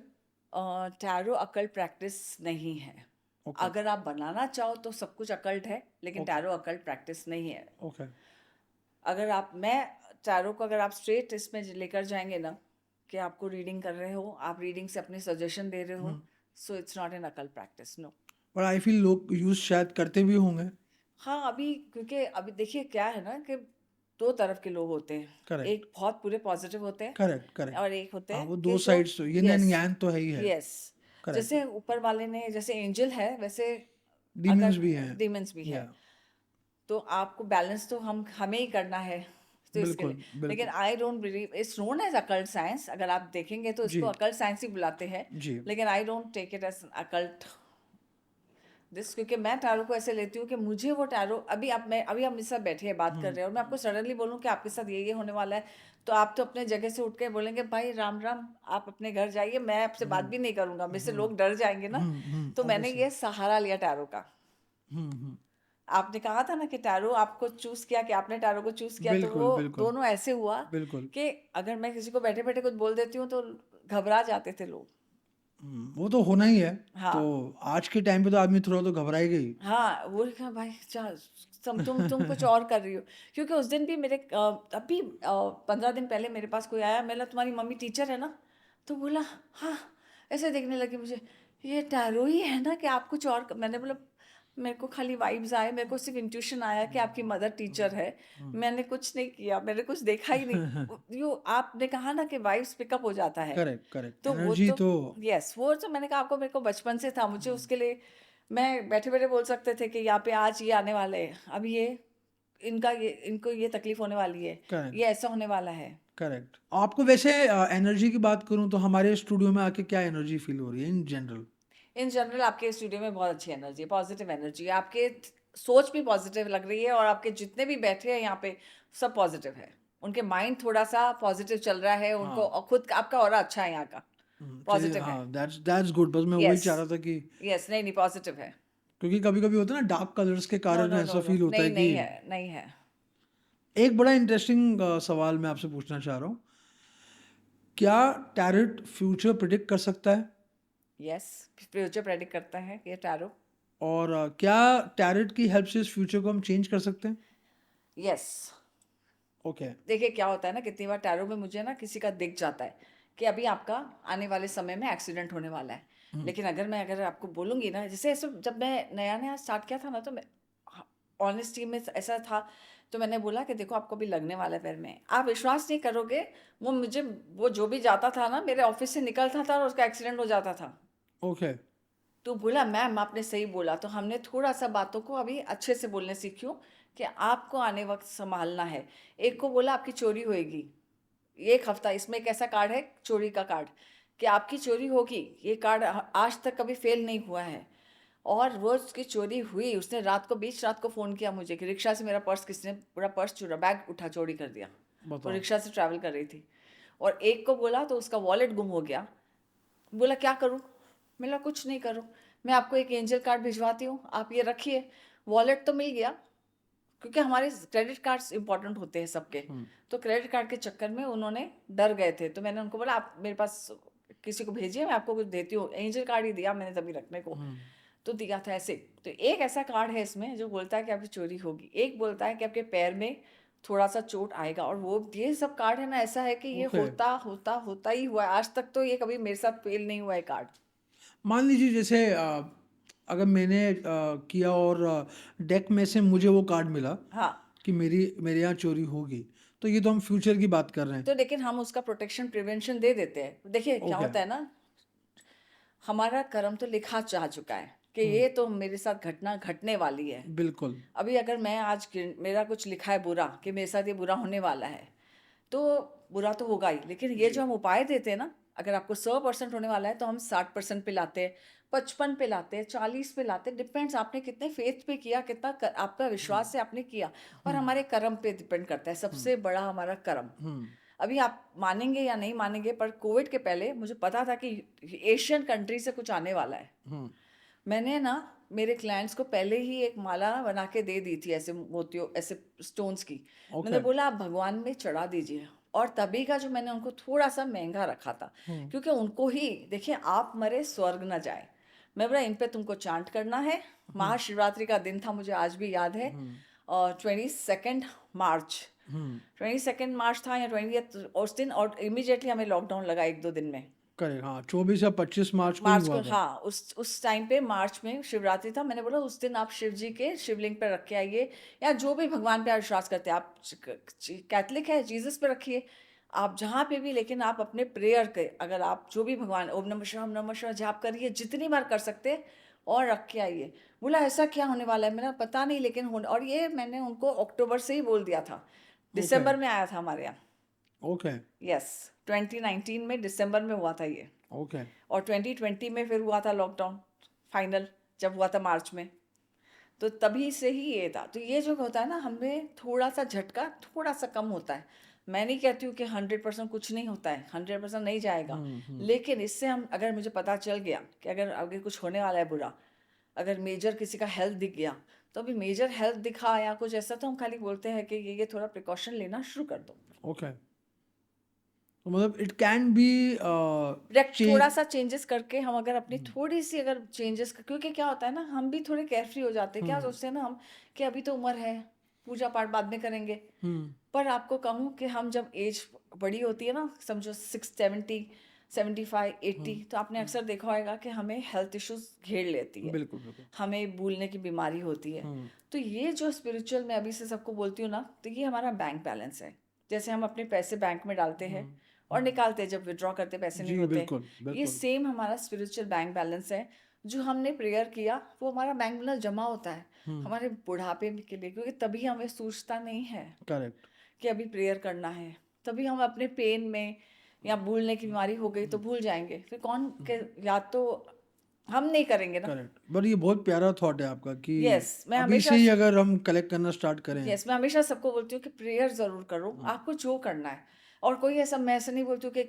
टैरो अकल्ट प्रैक्टिस नहीं है। ओके अगर आप बनाना चाहो तो सब कुछ अकल्ट है, लेकिन ओके टैरो अकल्ट प्रैक्टिस नहीं है। ओके अगर आप, मैं टैरो को अगर आप स्ट्रेट इसमें लेकर जाएंगे ना, कि आपको रीडिंग कर रहे हो, आप रीडिंग से अपने सजेशन दे रहे हो, so it's not an occult practice, no. पर आई फील लोग यूज़ शायद करते भी होंगे। हाँ, अभी क्योंकि अभी देखिए क्या है ना कि दो तरफ के लोग होते हैं। करेक्ट एक बहुत पूरे पॉजिटिव होते हैं, करेक्ट करेक्ट। और एक होते हाँ हैं वो कि दो जो, साइड्स तो ये यस, एंड यांग तो है ही है। Yes, correct. जैसे ऊपर वाले ने, जैसे एंजल है वैसे डीमंस अगर भी हैं। डीमंस भी है, या तो आपको बैलेंस तो हमें ही करना है। तो इसके बिल्कुल लिए, बिल्कुल लेकिन I don't believe it's known as occult science. अगर आप देखेंगे तो जी इसको अकल्ट साइंस ही बुलाते हैं, जी लेकिन I don't take it as occult this, क्योंकि मैं टैरो को ऐसे लेती हूँ कि मुझे वो टैरो अभी आप मेरे साथ बैठे हैं बात कर रहे हैं और मैं आपको सडनली बोलूँ कि आपके साथ ये होने वाला है, तो आप तो अपने जगह से उठ के बोलेंगे भाई राम राम, आप अपने घर जाइए, मैं आपसे बात भी नहीं करूंगा, मेरे से लोग डर जाएंगे ना। तो मैंने ऑब्वियसली ये सहारा लिया टैरो का। हम्म आपने कहा था ना कि टैरो आपको चूज किया, कि आपने टैरो को चूज किया, तो बिल्कुल वो बिल्कुल दोनों ऐसे हुआ बिल्कुल कि अगर मैं किसी को बैठे बैठे कुछ बोल देती हूँ तो घबरा जाते थे लोग। वो तो होना ही है। तो हाँ आज के टाइम पे तो आदमी थोड़ा तो घबराएगा ही। हाँ, वो कहा भाई चल, तुम कुछ और कर रही हो। क्योंकि उस दिन भी अभी 15 दिन पहले मेरे पास कोई आया, मैंने तुम्हारी मम्मी टीचर है ना, तो बोला हाँ, ऐसे देखने लगी मुझे, ये टैरो ही है ना कि आप कुछ और मैंने बोला मेरे को खाली वाइब्स आए, मेरे को सिर्फ इंट्यूशन आया कि आपकी मदर टीचर है, मैंने कुछ नहीं किया, मैंने कुछ देखा ही नहीं। यो आपने कहा ना कि वाइब्स पिकअप हो जाता है, करेक्ट करेक्ट तो वो एनर्जी तो तो यस, वो तो मैंने कहा आपको, मेरे को बचपन से था, मुझे उसके लिए मैं बैठे बैठे बोल सकते थे कि यहाँ पे आज ये आने वाले हैं, अभी ये इनको ये तकलीफ होने वाली है, ये करेक्ट ऐसा होने वाला है। करेक्ट। आपको वैसे एनर्जी की बात करूं तो हमारे स्टूडियो में आके क्या एनर्जी फील हो रही है इन जनरल? इन जनरल आपके स्टूडियो में बहुत अच्छी एनर्जी है, पॉजिटिव एनर्जी है, आपके सोच भी पॉजिटिव लग रही है, और आपके जितने भी बैठे हैं यहाँ पे सब पॉजिटिव है, उनके माइंड थोड़ा सा पॉजिटिव चल रहा है, उनको हाँ और खुद आपका ऑरा अच्छा है यहाँ का, चलिए पॉजिटिव है। हाँ दैट्स गुड। बस मैं वही यस चाह रहा था कि यस, नहीं नहीं, पॉजिटिव है। क्योंकि कभी कभी होता है ना डार्क कलर्स के नो कारण नो नो ऐसा नो, फील होता है नहीं कि नहीं है, नहीं है। एक बड़ा इंटरेस्टिंग सवाल मैं आपसे पूछना चाह रहा हूँ। क्या टैरेट फ्यूचर प्रिडिक्ट कर सकता है? यस, फ्यूचर प्रेडिक्ट करता है ये टैरो। और क्या टैरेट की हेल्प से इस फ्यूचर को हम चेंज कर सकते हैं? यस, ओके देखिए क्या होता है ना, कितनी बार टैरो में मुझे ना किसी का दिख जाता है कि अभी आपका आने वाले समय में एक्सीडेंट होने वाला है, लेकिन अगर आपको बोलूँगी ना, जैसे ऐसे जब मैं नया नया स्टार्ट किया था ना, तो मैं ऑनेस्टी में ऐसा था, तो मैंने बोला कि देखो आपको भी लगने वाला है पैर में, आप विश्वास नहीं करोगे, वो जो भी जाता था ना मेरे ऑफिस से निकलता था और उसका एक्सीडेंट हो जाता था। ओके तो बोला मैम आपने सही बोला, तो हमने थोड़ा सा बातों को अभी अच्छे से बोलने सीखियो कि आपको आने वक्त संभालना है। एक को बोला आपकी चोरी होएगी, एक हफ्ता, इसमें एक ऐसा कार्ड है चोरी का कार्ड, कि आपकी चोरी होगी, ये कार्ड आज तक कभी फेल नहीं हुआ है। और वो उसकी चोरी हुई, उसने बीच रात को फ़ोन किया मुझे कि रिक्शा से मेरा पर्स, किसने पूरा पर्स चुरा, बैग उठा चोरी कर दिया, वो बताओ। रिक्शा से ट्रैवल कर रही थी। और एक को बोला तो उसका वॉलेट गुम हो गया, बोला क्या करूँ, बोला कुछ नहीं करो, मैं आपको एक एंजल कार्ड भिजवाती हूँ, आप ये रखिए। वॉलेट तो मिल गया, क्योंकि हमारे क्रेडिट कार्ड्स इंपॉर्टेंट होते हैं सबके, तो क्रेडिट कार्ड के चक्कर में उन्होंने डर गए थे, तो मैंने उनको बोला आप मेरे पास किसी को भेजिए, मैं आपको कुछ देती हूँ, एंजल कार्ड ही दिया मैंने तभी रखने को, तो दिया था ऐसे। तो एक ऐसा कार्ड है इसमें जो बोलता है कि आपकी चोरी होगी, एक बोलता है कि आपके पैर में थोड़ा सा चोट आएगा, और वो ये सब कार्ड है ना, ऐसा है कि ये ओके होता होता होता ही हुआ है, आज तक तो ये कभी मेरे साथ फेल नहीं हुआ है कार्ड। मान लीजिए जैसे अगर मैंने किया और डेक में से मुझे वो कार्ड मिला हाँ, कि मेरे यहाँ चोरी होगी, तो ये तो हम फ्यूचर की बात कर रहे हैं। तो लेकिन हम उसका प्रोटेक्शन प्रिवेंशन दे देते हैं। देखिए क्या ओके होता है ना, हमारा कर्म तो लिखा जा चुका है कि ये तो मेरे साथ घटना घटने वाली है। बिल्कुल अभी अगर मैं आज मेरा कुछ लिखा है बुरा, कि मेरे साथ ये बुरा होने वाला है, तो बुरा तो होगा ही, लेकिन ये जी जो हम उपाय देते हैं ना, अगर आपको 100% होने वाला है तो हम 60% पे लाते हैं, 55 पे लाते हैं, 40 पे लाते हैं, डिपेंड्स आपने कितने फेथ पे किया, कितना आपका विश्वास से आपने किया, और हमारे कर्म पे डिपेंड करता है, सबसे बड़ा हमारा कर्म। अभी आप मानेंगे या नहीं मानेंगे, पर कोविड के पहले मुझे पता था कि एशियन कंट्री से कुछ आने वाला है। मैंने ना मेरे क्लाइंट्स को पहले ही एक माला बना के दे दी थी, ऐसे मोतियों, ऐसे स्टोन्स की। मैंने ओके बोला आप भगवान में चढ़ा दीजिए, और तभी का जो मैंने उनको थोड़ा सा महंगा रखा था, क्योंकि उनको ही देखिए आप मरे स्वर्ग न जाए, मैं बोला इन पे तुमको चांट करना है। महाशिवरात्रि का दिन था, मुझे आज भी याद है, और 22 मार्च, 22 मार्च था या 20 उस दिन, और इमीडिएटली हमें लॉकडाउन लगा 1-2 दिन में। करेक्ट हाँ 24 या 25 मार्च को ही मार्च हुआ को, था। हाँ, उस टाइम पे मार्च में शिवरात्रि था, मैंने बोला उस दिन आप शिव जी के शिवलिंग पे रख के आइए, या जो भी भगवान पे आप विश्वास करते हैं, आप कैथलिक है जीसस पे रखिए, आप जहाँ पे भी, लेकिन आप अपने प्रेयर के, अगर आप जो भी भगवान, ओम नमः शिवाय जाप करिए जितनी बार कर सकते हैं, और रख के आइए। बोला ऐसा क्या होने वाला है, मेरा पता नहीं, लेकिन और ये मैंने उनको अक्टूबर से ही बोल दिया था, दिसंबर में आया था हमारे यहाँ। ओके यस, 2019 में दिसंबर में हुआ था ये, ओके और 2020 में फिर हुआ था लॉकडाउन फाइनल, जब हुआ था मार्च में, तो तभी से ही ये था। तो ये जो होता है ना, हमें थोड़ा सा झटका थोड़ा सा कम होता है। मैं नहीं कहती हूँ कि 100% कुछ नहीं होता है, 100% नहीं जाएगा, लेकिन इससे हम, अगर मुझे पता चल गया कि अगर आगे कुछ होने वाला है बुरा, अगर मेजर किसी का हेल्थ दिख गया, तो अभी मेजर हेल्थ दिखा या कुछ ऐसा, तो हम खाली बोलते हैं कि ये थोड़ा प्रिकॉशन लेना शुरू कर दो। ओके। तो मतलब इट कैन बी थोड़ा सा चेंजेस करके हम अगर अपनी थोड़ी सी अगर चेंजेस, क्योंकि क्या होता है ना, हम भी थोड़े केयरफ्री हो जाते हैं। क्या सोचते हैं ना हम, कि अभी तो उम्र है, पूजा पाठ बाद में करेंगे। पर आपको कहूँ कि हम जब एज बड़ी होती है ना, समझो 60, 70, 75, 80, तो आपने अक्सर देखा होगा कि हमें हेल्थ इश्यूज घेर लेती है, बिल्कुल बिल्कुल। हमें भूलने की बीमारी होती है। तो ये जो स्पिरिचुअल मैं अभी से सबको बोलती हूँ ना, तो ये हमारा बैंक बैलेंस है। जैसे हम अपने पैसे बैंक में डालते हैं और निकालते हैं, जब विड्रॉ करते पैसे नहीं जी होते, बिल्कुल ये बिल्कुल। सेम हमारा स्पिरिचुअल बैंक बैलेंस है। जो हमने प्रेयर किया वो हमारा बैंक बैलेंस जमा होता है हमारे बुढ़ापे के लिए, क्योंकि तभी हमें सूझता नहीं है करेक्ट। कि अभी प्रेयर करना है। तभी हम अपने पेन में, या भूलने की बीमारी हो गई तो भूल जाएंगे, फिर कौन के, या तो हम नहीं करेंगे ना। करेक्ट। बट ये बहुत प्यारा थॉट है आपका कि यस, मैं अभी हमेशा से ही अगर हम कलेक्ट करना स्टार्ट करें। यस मैं हमेशा सबको बोलती हूँ कि प्रेयर ज़रूर करो, आपको जो करना है। और कोई ऐसा, मैं ऐसा नहीं बोलती हूँ कि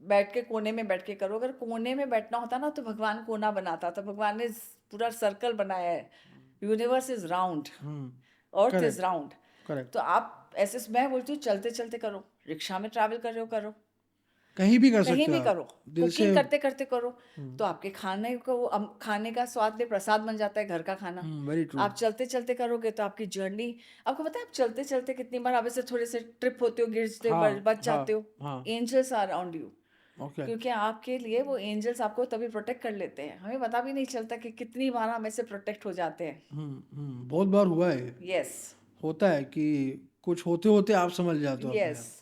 बैठ के कोने में बैठ के करो। अगर कोने में बैठना होता ना, तो भगवान कोना बनाता था। भगवान ने पूरा सर्कल बनाया है। Universe is round, earth is correct round. Correct. तो आप ऐसे, मैं बोलती हूँ चलते चलते करो, रिक्शा में ट्रैवल कर रहे हो करो, कहीं भी कर कहीं सकते भी हो करो, आप दिल से। कुकिंग करते करते करो, तो आपके खाने को, खाने का स्वाद भी प्रसाद बन जाता है, घर का खाना। Very true. आप चलते चलते करोगे तो आपकी जर्नी, आपको पता है आप चलते चलते कितनी बार आप ऐसे थोड़े से ट्रिप होते हो, गिरते हो, हाँ बच हाँ जाते हो। हाँ। Angels are around you, okay. क्योंकि आपके लिए वो एंजल्स आपको तभी प्रोटेक्ट कर लेते हैं। हमें पता भी नहीं चलता कि कितनी बार हम ऐसे प्रोटेक्ट हो जाते हैं। बहुत बार हुआ है ये। यस होता है कि कुछ होते होते आप समझ जाते हो अपने यस, आप।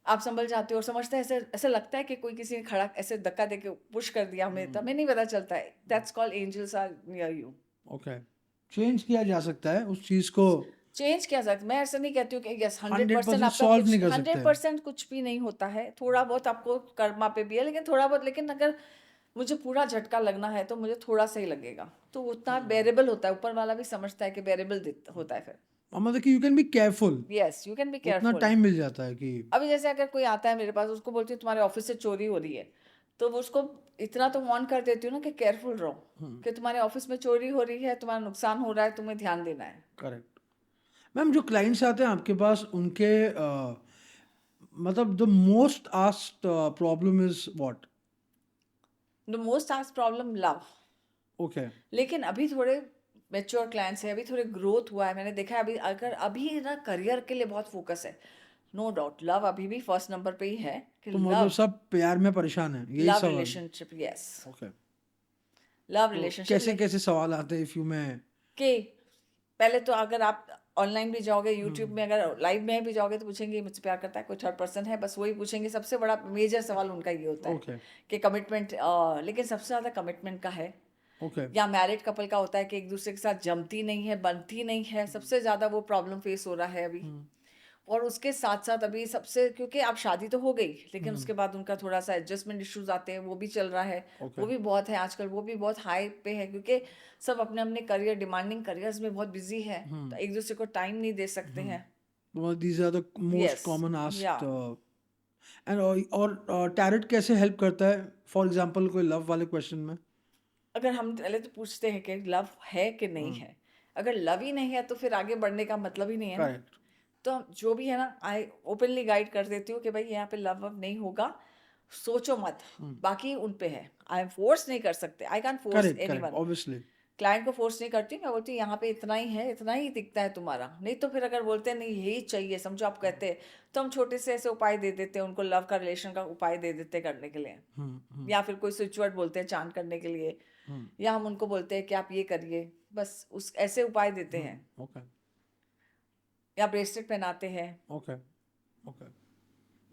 आप संभल जाते हो और समझते हैं, ऐसे ऐसे लगता है कि कोई किसी ने खड़ा ऐसे धक्का देके पुश कर दिया हमें, तब हमें नहीं पता चलता है। That's called angels are near you. Okay. Change किया जा सकता है उस चीज को। चेंज किया सकता, मैं ऐसा नहीं कहती हूँ कि यस 100% 100% आपका सॉल्व कुछ, नहीं कर सकते। 100% कुछ भी नहीं होता है। थोड़ा बहुत आपको कर्मा पे भी है, लेकिन थोड़ा बहुत। लेकिन अगर मुझे पूरा झटका लगना है तो मुझे थोड़ा सा ही लगेगा, तो उतना बेरेबल होता है। ऊपर वाला भी समझता है कि बेरेबल होता है फिर। मतलब कि you can be careful. Yes, you can be उतना केयरफुल। टाइम मिल जाता है कि अभी जैसे अगर कोई आता है मेरे पास, उसको बोलती हूँ तुम्हारे ऑफिस से चोरी हो रही है, तो वो उसको इतना तो वार्न कर देती हूँ ना कि केयरफुल रहो, कि तुम्हारे ऑफिस में चोरी हो रही है, तुम्हारा नुकसान हो रहा है, तुम्हें ध्यान देना है। करेक्ट। मैम जो क्लाइंट्स आते हैं आपके पास उनके मतलब the most asked problem is what? The most asked problem love. Okay. लेकिन अभी थोड़े मेच्योर क्लाइंट्स हैं, अभी थोड़े ग्रोथ हुआ है, मैंने देखा है। अभी अगर अभी ना करियर के लिए बहुत फोकस है, नो डाउट लव अभी भी फर्स्ट नंबर पे ही है, कि तो मतलब लव, सब प्यार में परेशान है यही लव सवाल? रिलेशनशिप। Yes, okay. लव तो रिलेशनशिप। कैसे कैसे सवाल आते हैं इफ यू में? कि पहले तो अगर आप ऑनलाइन भी जाओगे, यूट्यूब में अगर लाइव में भी जाओगे, तो पूछेंगे मुझसे प्यार करता है, कोई थर्ड पर्सन है, बस वही पूछेंगे। सबसे बड़ा मेजर सवाल उनका ये होता है ओके कि कमिटमेंट, लेकिन सबसे ज़्यादा कमिटमेंट का है। ओके। या मैरिड कपल का होता है कि एक दूसरे के साथ जमती नहीं है, बनती नहीं है, सबसे ज़्यादा वो प्रॉब्लम फेस हो रहा है अभी। और उसके साथ साथ अभी सबसे, क्योंकि अब शादी तो हो गई, लेकिन उसके बाद उनका थोड़ा सा एडजस्टमेंट इश्यूज आते हैं, वो भी चल रहा है। ओके। वो भी बहुत है आजकल, वो भी बहुत हाई पे है, क्योंकि सब अपने अपने करियर, डिमांडिंग करियर्स में बहुत बिजी है, तो एक दूसरे को टाइम नहीं दे सकते हैं। well these are the most yes, common या asked and और टैरेट कैसे हेल्प करता है फॉर एग्जांपल कोई लव वाले क्वेश्चन में? अगर हम पहले तो पूछते हैं कि लव है कि नहीं है। अगर लव ही नहीं है तो फिर आगे बढ़ने का मतलब ही नहीं है ना। करेक्ट। तो जो भी है ना, आई ओपनली गाइड कर देती हूँ कि भाई यहाँ पे लव वव नहीं होगा, सोचो मत, बाकी उन पे है। आई फोर्स नहीं कर सकते, I can force correct correct anyone. Obviously. Client को फोर्स नहीं करती, मैं बोलती हूँ यहाँ पे इतना ही है, इतना ही दिखता है तुम्हारा। नहीं तो फिर अगर बोलते हैं नहीं यही चाहिए, समझो आप कहते हैं, तो हम छोटे से ऐसे उपाय दे देते हैं उनको, लव का रिलेशन का उपाय दे देते हैं करने के लिए। या फिर कोई स्विच वर्ड बोलते हैं चांट करने के लिए, या हम उनको बोलते हैं कि आप ये करिए, बस उस ऐसे उपाय देते हैं। ओके या ब्रेसलेट पहनाते हैं। Okay okay.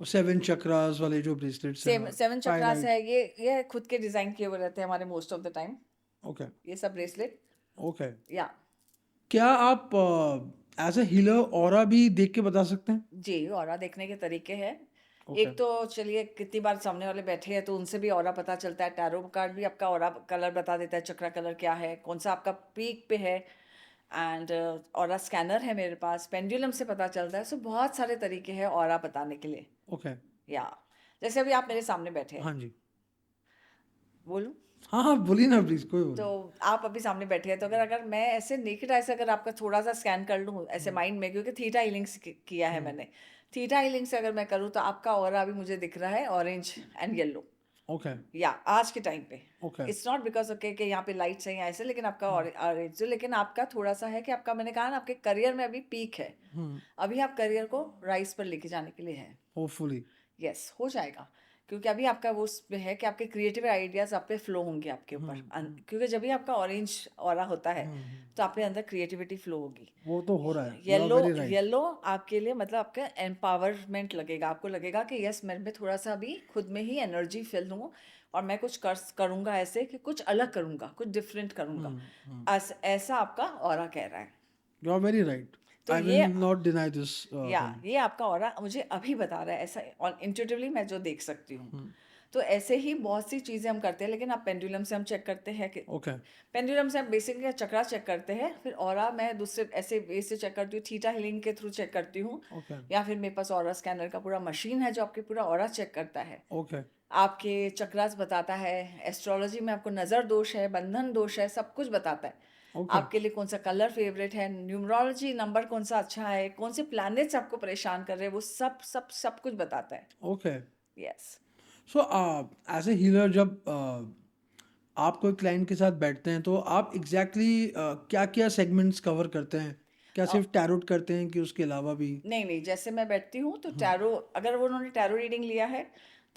वो 7 चक्रास वाले जो ब्रेसलेट्स हैं, सेवन चक्रास पायराइट। है, ये खुद के डिजाइन किए हुए रहते हैं हमारे most of the time, okay ये सब ब्रेसलेट। ओके। या क्या आप एज अ हीलर ऑरा भी देख के बता सकते हैं? जी, ऑरा देखने के तरीके हैं। ओके। एक तो चलिए कितनी बार सामने वाले बैठे हैं तो उनसे भी ऑरा पता चलता है। टैरो कार्ड भी आपका ऑरा कलर बता देता है, चक्रा कलर क्या है, कौन सा आपका पीक पे है। एंड ऑरा स्कैनर है मेरे पास, पेंडुलम से पता चलता है। सो बहुत सारे तरीके हैं ऑरा बताने के लिए। ओके। या जैसे अभी आप मेरे सामने बैठे हैं, हाँ जी। बोलूं? हाँ हाँ, बोलिए ना प्लीज, कोई तो बोलिए। आप अभी सामने बैठे हैं तो अगर अगर मैं ऐसे नेकेड आई से अगर आपका थोड़ा सा स्कैन कर लूँ ऐसे माइंड में, क्योंकि थीटा हीलिंग किया है मैंने, थीटा हीलिंग से अगर मैं करूँ तो आपका ऑरा अभी मुझे दिख रहा है ऑरेंज एंड येलो। ओके। या आज के टाइम पे okay. It's not because okay कि यहाँ पे लाइट्स हैं या ऐसे, लेकिन आपका ऑरेंज जो, लेकिन आपका थोड़ा सा है कि आपका, मैंने कहा ना, आपके करियर में अभी पीक है। अभी आप करियर को राइज पर लेके जाने के लिए है। होपफुली। यस, हो जाएगा। क्योंकि अभी आपका वो उसमें है कि आपके क्रिएटिव आइडियाज आप पे फ्लो होंगे आपके ऊपर। क्योंकि जब भी आपका ऑरेंज ऑरा होता है तो आपके अंदर क्रिएटिविटी फ्लो होगी। वो तो हो रहा है, you are yellow, very right. Yellow आपके लिए मतलब आपका एम्पावरमेंट लगेगा। आपको लगेगा कि यस, मैं थोड़ा सा अभी खुद में ही एनर्जी फील हूँ और मैं कुछ करूँगा ऐसे कि कुछ अलग करूँगा, कुछ डिफरेंट करूँगा। ऐसा आपका ऑरा कह रहा है। You are very right. तो आई विल ये नॉट डिनाई दिस या थिंग। ये आपका ऑरा मुझे अभी बता रहा है ऐसा, और इंट्यूटिवली मैं जो देख सकती हूँ। तो ऐसे ही बहुत सी चीज़ें हम करते हैं, लेकिन आप पेंडुलम से हम चेक करते हैं कि ओके। पेंडुलम से हम बेसिकली चक्रा चेक करते हैं। फिर ऑरा मैं दूसरे ऐसे वे से चेक करती हूँ, थीटा हीलिंग के थ्रू चेक करती हूँ। ओके। या फिर मेरे पास ऑरा स्कैनर का पूरा मशीन है जो आपके पूरा ऑरा चेक करता है, ओके। आपके चक्रास बताता है। एस्ट्रोलॉजी में आपको नज़र दोष है, बंधन दोष है, सब कुछ बताता है। ओके। आपके लिए कौन सा कलर फेवरेट है, न्यूमरोलॉजी नंबर कौन सा अच्छा है, कौन से प्लैनेट्स आपको परेशान कर रहे हैं, वो सब सब सब कुछ बताता है। Okay. Yes. So as a healer, जब आप कोई क्लाइंट के साथ बैठते हैं तो आप एग्जैक्टली क्या क्या सेगमेंट्स कवर करते हैं? क्या सिर्फ टैरोट करते हैं कि उसके अलावा भी? नहीं नहीं, जैसे मैं बैठती हूँ तो टैरो, अगर वो उन्होंने टैरो रीडिंग लिया है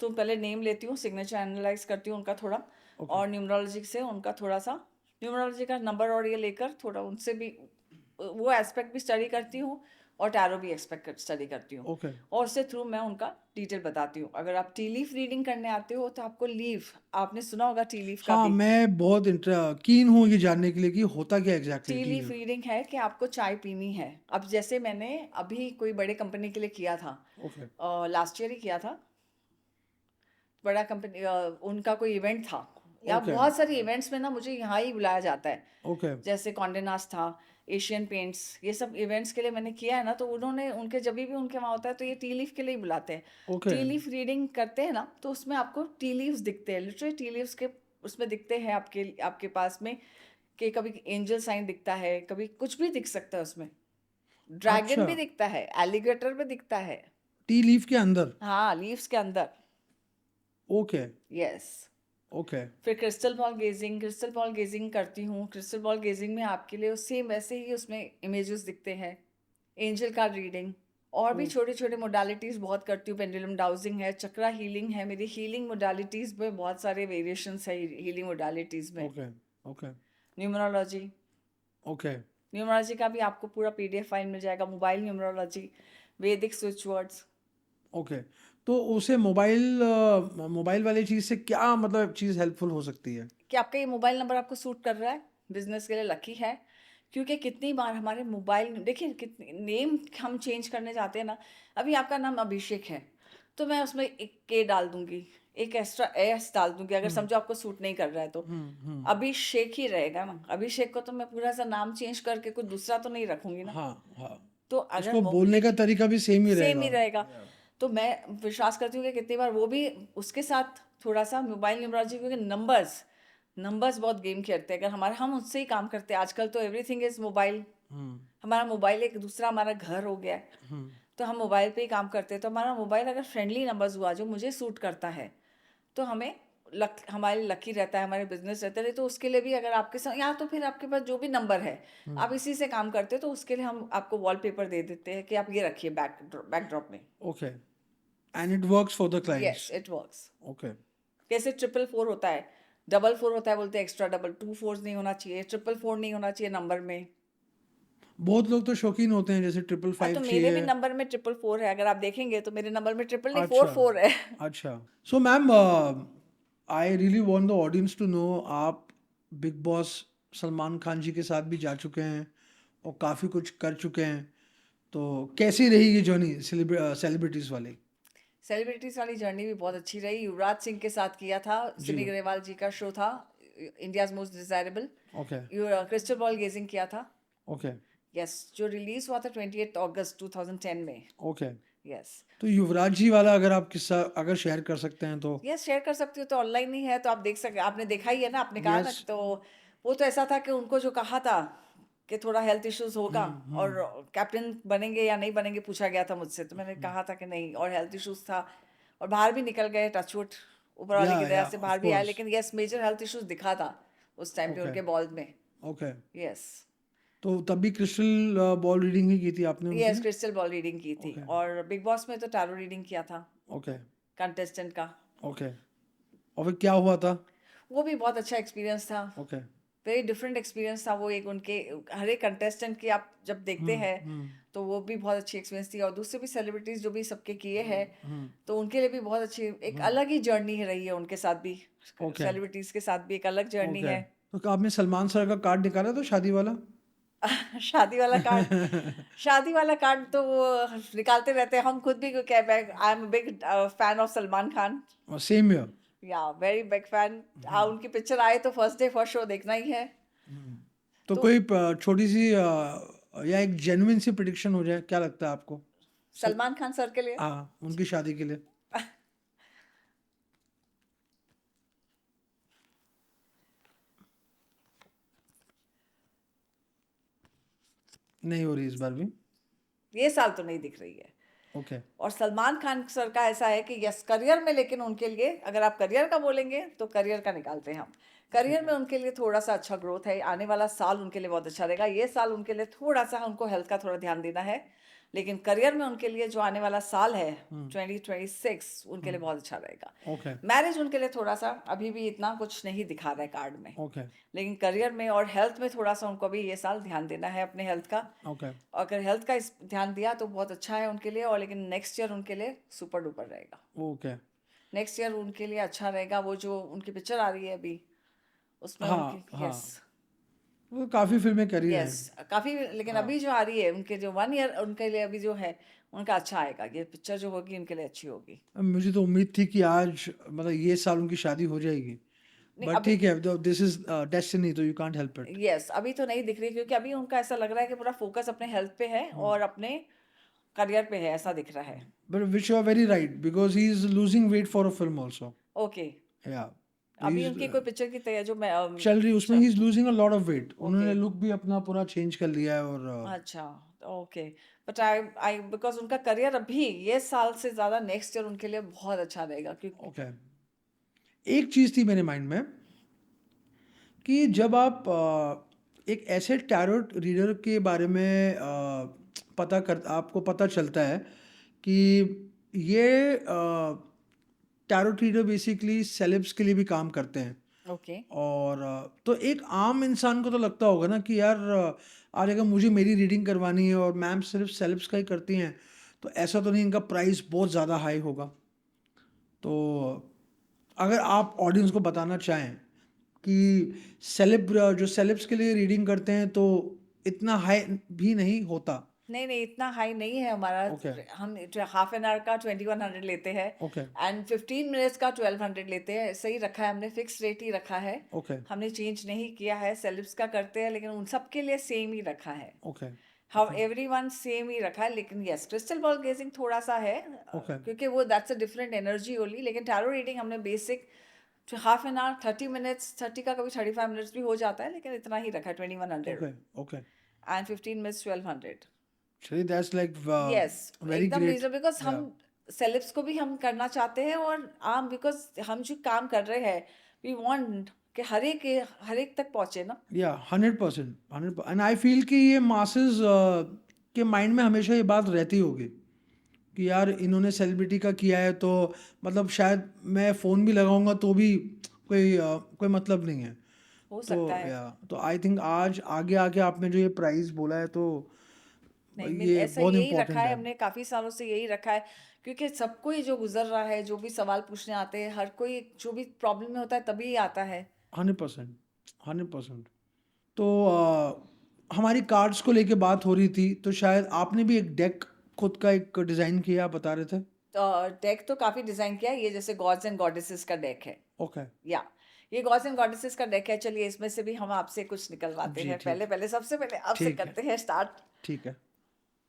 तो पहले नेम लेती हूँ, सिग्नेचर एनालाइज करती हूँ उनका थोड़ा, ओके। और न्यूमरोलॉजी से उनका थोड़ा सा, न्यूमरोलॉजी का नंबर और ये लेकर थोड़ा उनसे भी वो एस्पेक्ट भी स्टडी करती हूँ, और टैरो भी एक्सपेक्ट स्टडी करती हूँ। ओके। और उससे थ्रू मैं उनका डिटेल बताती हूँ। अगर आप टी लीफ रीडिंग करने आते हो तो आपको लीफ, आपने सुना होगा टी लीफ का हाँ, भी। मैं बहुत कीन हूँ ये जानने के लिए कि होता क्या exactly T T leaf leaf. Reading है कि आपको चाय पीनी है। अब जैसे मैंने अभी कोई बड़े कंपनी के लिए किया था, ओके। लास्ट ईयर ही किया था, बड़ा कंपनी, उनका कोई इवेंट था। या ओके। बहुत सारी इवेंट्स में ना मुझे यहाँ ही बुलाया जाता है। ओके। जैसे कॉन्डे नास्ट था, एशियन पेंट्स, ये सब इवेंट्स के लिए मैंने किया है ना, तो उन्होंने उनके जब भी उनके वहाँ होता है तो ये टी लीफ के लिए ही बुलाते हैं। ओके। टी लीफ रीडिंग करते हैं ना तो उसमें आपको टी लीव्स दिखते हैं, लिटरली टी लीव्स के उसमें दिखते हैं आपके आपके पास में, कि कभी एंजल साइन दिखता है, कभी कुछ भी दिख सकता है उसमें। ड्रैगन अच्छा, भी दिखता है, एलिगेटर भी दिखता है। टी लीफ के अंदर? हाँ, लीव्स के अंदर। ओके। यस। ओके। फिर क्रिस्टल बॉल गेजिंग करती हूँ। क्रिस्टल बॉल गेजिंग में आपके लिए सेम वैसे ही उसमें इमेजेस दिखते हैं। एंजल कार्ड रीडिंग, और भी छोटे छोटे मोडालिटीज़ बहुत करती हूँ। पेंडुलम डाउजिंग है, चक्रा हीलिंग है, मेरी हीलिंग मोडालिटीज़ में बहुत सारे वेरिएशंस है हीलिंग मोडालिटीज़ में। Okay. Okay. Numerology, okay. Numerology का भी आपको पूरा PDF फाइल मिल जाएगा। मोबाइल न्यूमरोलॉजी, वैदिक स्विच वर्ड्स। ओके। तो उसे मोबाइल वाली चीज़ से क्या मतलब चीज़ हेल्पफुल हो सकती है? कि आपका ये मोबाइल नंबर आपको सूट कर रहा है, बिजनेस के लिए लकी है। क्योंकि कितनी बार हमारे मोबाइल, देखिए कितने नेम हम चेंज करने जाते हैं ना। अभी आपका नाम अभिषेक है तो मैं उसमें एक के डाल दूंगी, एक एक्स्ट्रा एस डाल दूंगी, अगर समझो आपको सूट नहीं कर रहा है तो अभिषेक ही रहेगा ना। अभिषेक को तो मैं पूरा सा नाम चेंज करके कुछ दूसरा तो नहीं रखूंगी ना। हाँ हाँ। तो अगर उसको बोलने का तरीका भी सेम ही सेम रहेगा। ही रहेगा। तो मैं विश्वास करती हूँ कि कितनी बार वो भी उसके साथ थोड़ा सा मोबाइल न्यूमरोलॉजी, क्योंकि नंबर्स नंबर्स बहुत गेम खेलते हैं। अगर हमारा हम उससे ही काम करते हैं, आजकल तो एवरीथिंग इज मोबाइल। हमारा मोबाइल एक दूसरा हमारा घर हो गया है। तो हम मोबाइल पे ही काम करते हैं। तो हमारा मोबाइल अगर फ्रेंडली नंबर्स हुआ जो मुझे सूट करता है तो हमें हमारे लकी रहता है, हमारे बिजनेस रहता है। तो उसके लिए भी अगर आपके साथ, या तो फिर आपके पास जो भी नंबर है आप इसी से काम करते हो, तो उसके लिए हम आपको वॉलपेपर दे देते हैं कि आप ये रखिए बैकड्रॉप में। Okay. And it works for the yes, clients? It works. Okay. जैसे 444 होता है, 444 होता है, बोलते हैं एक्स्ट्रा डबल, 2 4 नहीं होना चाहिए, 444 नहीं होना चाहिए नंबर में। बहुत लोग तो शौकीन होते हैं, जैसे ट्रिपल हाँ, फाइव तो मेरे भी चाहिए। नंबर में 444 है। अगर आप देखेंगे तो मेरे नंबर में ट्रिपल नहीं, अच्छा। 44 है। अच्छा। So ma'am, I really want the audience to know, आप बिग बॉस सलमान खान जी के साथ भी जा चुके हैं और काफ़ी कुछ कर चुके हैं, तो कैसी रही ये जर्नी सेलिब्रिटीज़ वाली? सेलिब्रिटीज वाली जर्नी भी बहुत अच्छी रही। युवराज सिंह के साथ किया था, जी। सिमी ग्रेवाल जी का शो था, India's most desirable. Okay. Crystal ball gazing किया था। ओके। यस, जो रिलीज हुआ था 28 अगस्त 2010 में। ओके। यस। तो युवराज जी वाला अगर आप किस्सा अगर शेयर कर सकते हैं तो। यस, शेयर कर सकती हो, तो ऑनलाइन ही है, तो आप देख सकते, आपने देखा ही है ना, आपने कहा ना, यस। तो वो तो ऐसा था कि उनको जो कहा था कि थोड़ा हेल्थ इश्यूज होगा और कैप्टन बनेंगे या नहीं बनेंगे पूछा गया था मुझसे, तो मैंने कहा था कि नहीं, और हेल्थ इश्यूज था और बाहर भी निकल गए, टचवुड, ऊपर वाले की दया या से ऑफ बाहर भी आए, कोर्स। लेकिन यस, मेजर हेल्थ इश्यूज दिखा था उस टाइम पे ओके। उनके बॉल में। ओके। यस। तो तब भी क्रिस्टल बॉल रीडिंग ही की थी आपने उनकी? यस, क्रिस्टल बॉल रीडिंग की थी, ओके। और बिग बॉस में तो टैरो रीडिंग किया था ओके। कंटेस्टेंट का। ओके। और फिर क्या हुआ था? वो भी बहुत अच्छा एक्सपीरियंस था, ओके। वेरी डिफरेंट एक्सपीरियंस था वो। एक उनके हर एक कंटेस्टेंट की आप जब देखते हैं तो वो भी बहुत अच्छी एक्सपीरियंस थी, और दूसरे भी सेलिब्रिटीज जो भी सबके किए हैं तो उनके लिए भी बहुत अच्छी, एक अलग ही जर्नी रही है उनके साथ भी। ओके। सेलिब्रिटीज के साथ भी एक अलग जर्नी ओके। है। तो क्या आपने सलमान सर का कार्ड निकाला तो शादी वाला? शादी वाला कार्ड, शादी वाला कार्ड तो वो निकालते रहते हैं हम खुद भी, क्योंकि I am big fan of Salman Khan. Same year. या वेरी बिग फैन। उनकी पिक्चर आए तो फर्स्ट डे फर्स्ट शो देखना ही है। तो तो कोई छोटी सी या एक जेन्युइन सी प्रिडिक्शन हो जाए, क्या लगता है आपको? सल सलमान खान सर के लिए हाँ, उनकी शादी के लिए। नहीं हो रही इस बार भी? ये साल तो नहीं दिख रही है। ओके। और सलमान खान सर का ऐसा है कि यस, करियर में, लेकिन उनके लिए अगर आप करियर का बोलेंगे तो करियर का निकालते हैं हम। करियर में उनके लिए थोड़ा सा अच्छा ग्रोथ है, आने वाला साल उनके लिए बहुत अच्छा रहेगा। ये साल उनके लिए थोड़ा सा उनको हेल्थ का थोड़ा ध्यान देना है, लेकिन करियर में उनके लिए जो आने वाला साल है 2026 उनके लिए बहुत अच्छा रहेगा। ओके। मैरिज उनके लिए थोड़ा सा अभी भी इतना कुछ नहीं दिखा रहा है कार्ड में, ओके। लेकिन करियर में और हेल्थ में थोड़ा सा उनको अभी ये साल ध्यान देना है अपने हेल्थ का। ओके। अगर हेल्थ का ध्यान दिया तो बहुत अच्छा है उनके लिए, और लेकिन नेक्स्ट ईयर उनके लिए सुपर डुपर रहेगा। ओके। नेक्स्ट ईयर उनके लिए अच्छा रहेगा। वो जो उनकी पिक्चर आ रही है अभी, उसमें उनकी, हाँ हाँ, यस, वो काफ़ी फिल्में कर ही रहे यस, हैं। काफी, लेकिन हाँ। अभी जो आ रही है उनके जो 1 ईयर उनके लिए अभी जो है उनका अच्छा आएगा। ये पिक्चर जो होगी उनके लिए अच्छी होगी। मुझे तो उम्मीद थी कि आज मतलब ये साल उनकी शादी हो जाएगी, नहीं बट अभी, ठीक है, दिस इज डेस्टिनी, तो you can't help it. Yes, अभी तो नहीं दिख रही, क्योंकि अभी उनका ऐसा लग रहा है कि पूरा फोकस अपने हेल्थ पे है और अपने करियर पे है, ऐसा दिख रहा है। But which you are very right, because he is losing weight for a film also. Okay. Yeah अभी उनकी कोई पिक्चर की तैयारी जो मैं चल रही, उसमें he is losing a lot of weight. Okay, उन्होंने लुक भी अपना पूरा चेंज कर लिया है और अच्छा, ओके। बट आई बिकॉज उनका करियर अभी ये साल से ज्यादा नेक्स्ट ईयर उनके लिए बहुत अच्छा रहेगा, क्योंकि ओके। एक चीज़ थी मेरे माइंड में कि जब आप एक ऐसे टैरोट रीडर के बारे में आपको पता चलता है कि ये टैरोट रीडर बेसिकली सेलेब्स के लिए भी काम करते हैं, ओके, और तो एक आम इंसान को तो लगता होगा ना कि यार आज अगर मुझे मेरी रीडिंग करवानी है और मैम सिर्फ सेलेब्स का ही करती हैं, तो ऐसा तो नहीं इनका प्राइस बहुत ज़्यादा हाई होगा? तो अगर आप ऑडियंस को बताना चाहें कि सेलेब जो सेलेब्स के लिए रीडिंग करते हैं तो इतना हाई भी नहीं होता। नहीं नहीं, इतना हाई नहीं है हमारा। ओके। हम हाफ एन आवर का 2100 लेते हैं, ओके। एंड 15 मिनट्स का 1200 लेते हैं। सही रखा है हमने, फिक्स रेट ही रखा है, ओके। हमने चेंज नहीं किया है। सेलिब्स का करते हैं लेकिन उन सब के लिए सेम ही रखा है। ओके। हाउ एवरीवन सेम ही रखा है, लेकिन यस, क्रिस्टल बॉल गेजिंग थोड़ा सा है, ओके। क्योंकि वो that's a different energy only. लेकिन टैरो रीडिंग हमने basic half an hour, 30 minutes, 30 का कभी 35 मिनट्स भी हो जाता है, लेकिन इतना ही रखा है 2100, ओके। ओके। And 15 minutes 1200। चलिए, दैट्स लाइक यस, वेरी एकदम ग्रेट। रीजन, बिकॉज हम या सेलेब्स को भी हम करना चाहते हैं, और आम, बिकॉज हम जो काम कर रहे हैं वी वांट कि हर एक तक पहुंचे ना। या 100%, 100%। एंड आई फील कि ये मासेस के माइंड में हमेशा ये बात रहती होगी कि यार इन्होंने सेलिब्रिटी का किया है, तो मतलब शायद मैं फ़ोन भी लगाऊंगा तो भी कोई मतलब नहीं है। हो तो सकता है। या तो आई थिंक आज आगे आके आपने जो ये प्राइस बोला है, तो नहीं, ये ऐसा बहुत यही रखा इम्पोर्टेंट है है। हमने, काफी सालों से यही रखा है, क्योंकि सबको ही जो गुजर रहा है, जो भी सवाल पूछने आते हैं, हर कोई जो भी प्रॉब्लम में होता है तभी आता है। 100%, 100%। तो हमारी कार्ड्स को लेके बात हो रही थी, तो शायद आपने भी एक डेक खुद का एक डिज़ाइन किया, आप बता रहे थे। तो डेक तो काफ़ी डिज़ाइन किया है, ये जैसे गॉड्स एंड गॉडेसेस का डेक है। ओके। या ये गॉड्स एंड गॉडेसेस का डेक है। चलिए इसमें से भी हम आपसे कुछ निकलवाते जी, हैं। ठीक। पहले सबसे पहले आपसे ठीक है। करते हैं स्टार्ट ठीक है।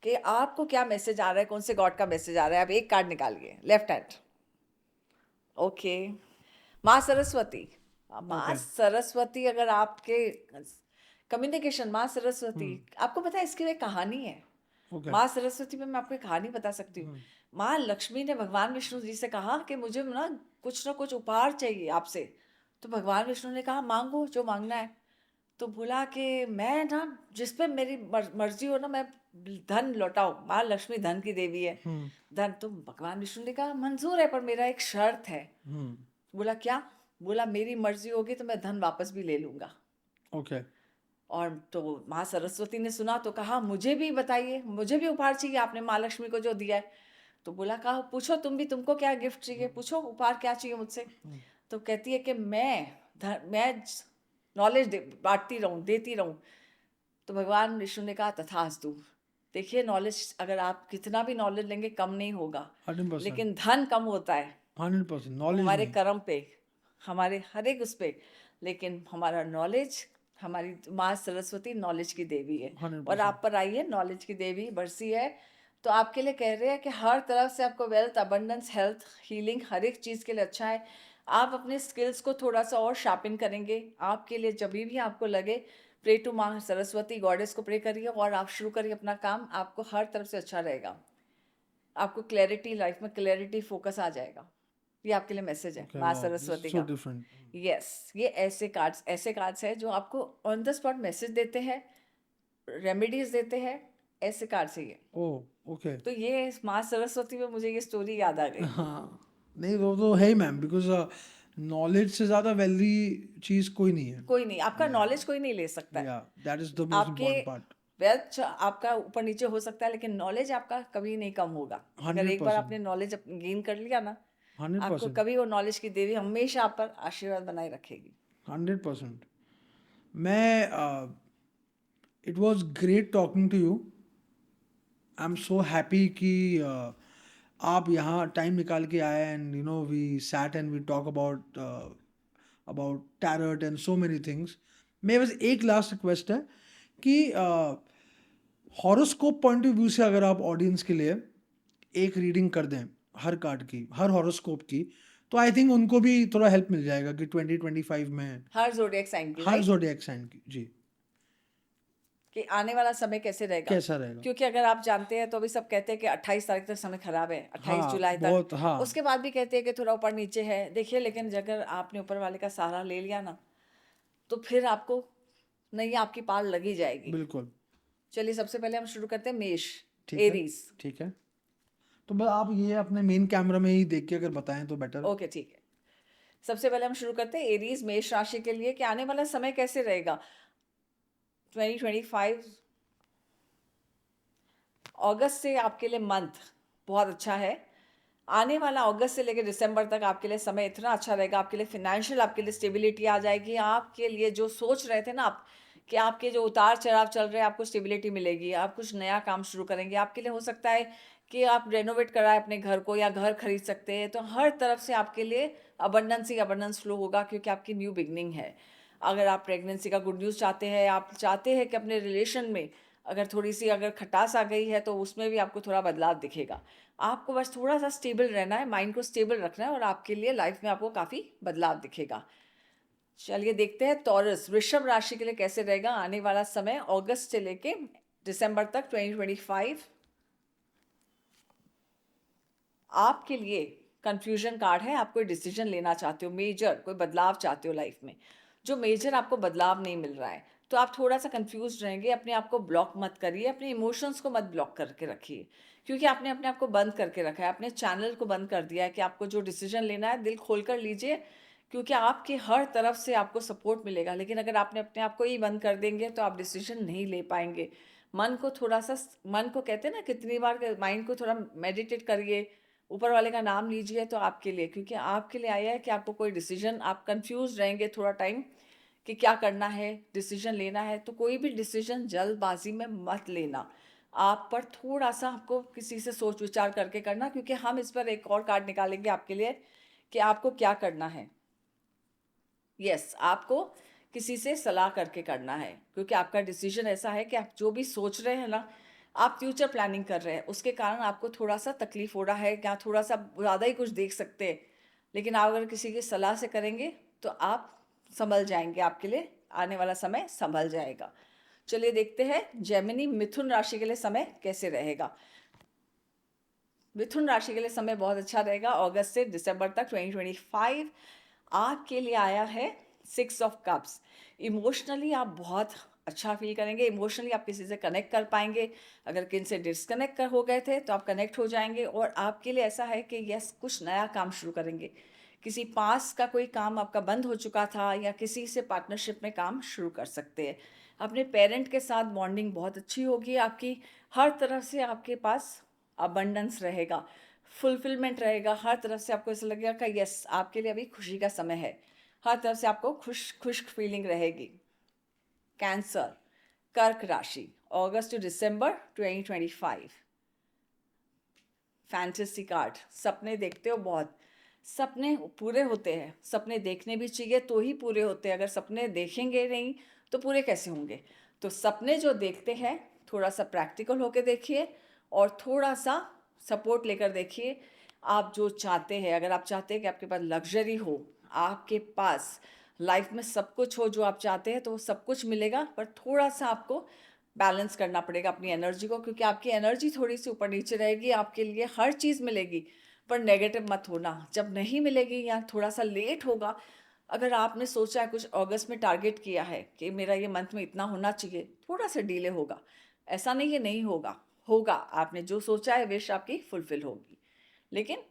कि आपको क्या मैसेज आ रहा है, कौन से गॉड का मैसेज आ रहा है। आप एक कार्ड निकालिए, लेफ्ट हैंड। ओके, माँ सरस्वती। माँ ओके। सरस्वती अगर आपके कम्युनिकेशन, माँ सरस्वती, हम्म। आपको पता है इसकी एक कहानी है। ओके। माँ सरस्वती पे मैं आपको एक कहानी बता सकती हूँ। हम्म। माँ लक्ष्मी ने भगवान विष्णु जी से कहा कि मुझे ना कुछ उपहार चाहिए आपसे। तो भगवान विष्णु ने कहा मांगो जो मांगना है। तो बोला कि मैं ना जिस पे मेरी मर्जी हो ना, मैं धन लौटाऊं। माँ लक्ष्मी धन की देवी है। हम्म। धन। तो भगवान विष्णु ने कहा मंजूर है, पर मेरा एक शर्त है। हम्म। बोला क्या? बोला मेरी मर्जी होगी तो मैं धन वापस भी ले लूंगा। ओके। और तो माँ सरस्वती ने सुना तो कहा मुझे भी बताइए, मुझे भी उपहार चाहिए आपने माँ लक्ष्मी को जो दिया है। तो बोला कहा पूछो तुम भी, तुमको क्या गिफ्ट चाहिए, पूछो उपहार क्या चाहिए मुझसे। तो कहती है कि मैं नॉलेज बांटती रहूं, देती रहूं। तो भगवान विष्णु ने कहा तथास्तु। देखिए नॉलेज, अगर आप कितना भी नॉलेज लेंगे कम नहीं होगा, 100%। लेकिन धन कम होता है 100% वो नॉलेज हमारे नहीं। कर्म पे, हमारे हर एक उस पे। लेकिन हमारा नॉलेज, हमारी माँ सरस्वती नॉलेज की देवी है। और 100%। आप पर आई है नॉलेज की देवी बरसी है। तो आपके लिए कह रहे हैं कि हर तरफ से आपको वेल्थ, अबंडेंस, हेल्थ, हीलिंग, हर एक चीज़ के लिए अच्छा है। आप अपने स्किल्स को थोड़ा सा और शार्पन करेंगे। आपके लिए जब भी आपको लगे, प्रे टू माँ सरस्वती गॉडेस को प्रे करिए और आप शुरू करिए अपना काम। आपको हर तरफ से अच्छा रहेगा। आपको क्लैरिटी, लाइफ में क्लैरिटी, फोकस आ जाएगा। ये आपके लिए मैसेज है ओके, माँ वाओ, दिस इज सरस्वती सो का। डिफरेंट। यस, ये ऐसे कार्ड्स हैं जो आपको ऑन द स्पॉट मैसेज देते हैं, रेमेडीज देते हैं। ऐसे कार्ड्स है ये। ओह, ओके। तो ये माँ सरस्वती में मुझे ये स्टोरी याद आ गई। हाँ, नहीं वो तो है ही मैम, बिकॉज नॉलेज से ज़्यादा वैल्दी चीज़ कोई नहीं है। कोई नहीं, आपका या नॉलेज कोई नहीं ले सकता है। या दैट इज द मोस्ट आपके इम्पोर्टेंट पार्ट। वेल्थ आपका ऊपर नीचे हो सकता है, लेकिन नॉलेज आपका कभी नहीं कम होगा। अगर हंड्रेड एक बार परसेंट आपने नॉलेज गेन कर लिया ना, 100%। आपको कभी वो नॉलेज की देवी हमेशा आप पर आशीर्वाद बनाए रखेगी। 100%। मैं it was great talking to you. I am so happy कि आप यहाँ टाइम निकाल के आए, and you know we sat and we talk about tarot and so many things. मेरे बस एक लास्ट रिक्वेस्ट है कि हॉरोस्कोप पॉइंट ऑफ व्यू से अगर आप ऑडियंस के लिए एक रीडिंग कर दें हर कार्ड की, हर हॉरोस्कोप की, तो आई थिंक उनको भी थोड़ा हेल्प मिल जाएगा कि 2025 में हर जोडिएक साइन की, हर राइट, ज़ोडिएक साइन की जी कि आने वाला समय कैसे रहेगा। कैसा रहेगा। क्योंकि अगर आप जानते हैं तो अभी सब कहते हैं कि 28 तारीख तक समय खराब है, 28 हाँ, जुलाई तक। बहुत, हाँ। उसके बाद भी कहते हैं कि थोड़ा ऊपर नीचे है। देखिए, लेकिन अगर आपने ऊपर वाले का सहारा ले लिया ना, तो फिर आपको नहीं, आपकी पार लगी जाएगी। बिल्कुल। चलिए सबसे पहले हम शुरू करते हैं मेष, ठीक है। एरीज। ठीक है, तो बस आप ये अपने मेन कैमरा में ही देख के अगर बताएं तो बेटर। ओके, ठीक है। सबसे पहले हम शुरू करते हैं एरीज, मेष राशि के लिए कि आने वाला समय कैसे रहेगा। 2025 अगस्त से आपके लिए मंथ बहुत अच्छा है। आने वाला अगस्त से लेकर दिसंबर तक आपके लिए समय इतना अच्छा रहेगा। आपके लिए फिनेंशियल, आपके लिए स्टेबिलिटी आ जाएगी। आपके लिए जो सोच रहे थे ना आप, कि आपके जो उतार चढ़ाव चल रहे हैं, आपको स्टेबिलिटी मिलेगी। आप कुछ नया काम शुरू करेंगे। आपके लिए हो सकता है कि आप रेनोवेट कराएं अपने घर को, या घर खरीद सकते हैं। तो हर तरफ से आपके लिए अबंडेंस ही अबंडेंस फ्लो होगा, क्योंकि आपकी न्यू बिगनिंग है। अगर आप प्रेगनेंसी का गुड न्यूज़ चाहते हैं, आप चाहते हैं कि अपने रिलेशन में अगर थोड़ी सी अगर खटास आ गई है, तो उसमें भी आपको थोड़ा बदलाव दिखेगा। आपको बस थोड़ा सा स्टेबल रहना है, माइंड को स्टेबल रखना है, और आपके लिए लाइफ में आपको काफ़ी बदलाव दिखेगा। चलिए देखते हैं टॉरस, वृषभ राशि के लिए कैसे रहेगा आने वाला समय अगस्त से लेके दिसंबर तक 2025। आपके लिए कंफ्यूजन कार्ड है। आप कोई डिसीजन लेना चाहते हो, मेजर कोई बदलाव चाहते हो लाइफ में, जो मेजर आपको बदलाव नहीं मिल रहा है, तो आप थोड़ा सा कंफ्यूज रहेंगे। अपने आप को ब्लॉक मत करिए, अपने इमोशंस को मत ब्लॉक करके रखिए, क्योंकि आपने अपने आप को बंद करके रखा है, अपने चैनल को बंद कर दिया है। कि आपको जो डिसीजन लेना है दिल खोल कर लीजिए, क्योंकि आपके हर तरफ से आपको सपोर्ट मिलेगा। लेकिन अगर आपने अपने आप को ही बंद कर देंगे तो आप डिसीजन नहीं ले पाएंगे। मन को थोड़ा सा, मन को कहते हैं ना, कितनी बार माइंड को थोड़ा मेडिटेट करिए, ऊपर वाले का नाम लीजिए, तो आपके लिए, क्योंकि आपके लिए आया है कि आपको कोई डिसीजन, आप कंफ्यूज रहेंगे थोड़ा टाइम, कि क्या करना है, डिसीजन लेना है, तो कोई भी डिसीजन जल्दबाजी में मत लेना। आप पर थोड़ा सा आपको किसी से सोच विचार करके करना, क्योंकि हम इस पर एक और कार्ड निकालेंगे आपके लिए कि आपको क्या करना है। यस, आपको किसी से सलाह करके करना है, क्योंकि आपका डिसीजन ऐसा है कि आप जो भी सोच रहे हैं ना, आप फ्यूचर प्लानिंग कर रहे हैं, उसके कारण आपको थोड़ा सा तकलीफ हो रहा है, या थोड़ा सा ज़्यादा ही कुछ देख सकते हैं। लेकिन आप अगर किसी की सलाह से करेंगे तो आप संभल जाएंगे, आपके लिए आने वाला समय संभल जाएगा। चलिए देखते हैं जेमिनी मिथुन राशि के लिए समय कैसे रहेगा। मिथुन राशि के लिए समय बहुत अच्छा रहेगा। अगस्त से दिसंबर तक 2025 आपके लिए आया है 6 ऑफ कप्स। इमोशनली आप बहुत अच्छा फील करेंगे, इमोशनली आप किसी से कनेक्ट कर पाएंगे। अगर किन से डिस्कनेक्ट कर हो गए थे तो आप कनेक्ट हो जाएंगे, और आपके लिए ऐसा है कि यस, कुछ नया काम शुरू करेंगे। किसी पास का कोई काम आपका बंद हो चुका था, या किसी से पार्टनरशिप में काम शुरू कर सकते हैं। अपने पेरेंट के साथ बॉन्डिंग बहुत अच्छी होगी आपकी। हर तरफ से आपके पास अबंडेंस रहेगा, फुलफिलमेंट रहेगा। हर तरफ से आपको ऐसा लगेगा कि यस, आपके लिए अभी खुशी का समय है। हर तरफ से आपको खुश खुश फीलिंग रहेगी। कैंसर, कर्क राशि, अगस्त टू दिसंबर 2025। फैंटेसी कार्ड, सपने देखते हो बहुत, सपने पूरे होते हैं। सपने देखने भी चाहिए तो ही पूरे होते हैं, अगर सपने देखेंगे नहीं तो पूरे कैसे होंगे। तो सपने जो देखते हैं थोड़ा सा प्रैक्टिकल होके देखिए, और थोड़ा सा सपोर्ट लेकर देखिए। आप जो चाहते हैं, अगर आप चाहते हैं कि आपके पास लग्जरी हो, आपके पास लाइफ में सब कुछ हो जो आप चाहते हैं, तो वो सब कुछ मिलेगा, पर थोड़ा सा आपको बैलेंस करना पड़ेगा अपनी एनर्जी को, क्योंकि आपकी एनर्जी थोड़ी सी ऊपर नीचे रहेगी। आपके लिए हर चीज़ मिलेगी, पर नेगेटिव मत होना। जब नहीं मिलेगी या थोड़ा सा लेट होगा, अगर आपने सोचा है कुछ अगस्त में टारगेट किया है कि मेरा ये मंथ में इतना होना चाहिए, थोड़ा सा डिले होगा। ऐसा नहीं है नहीं होगा, होगा। आपने जो सोचा है विश आपकी फुलफिल होगी, लेकिन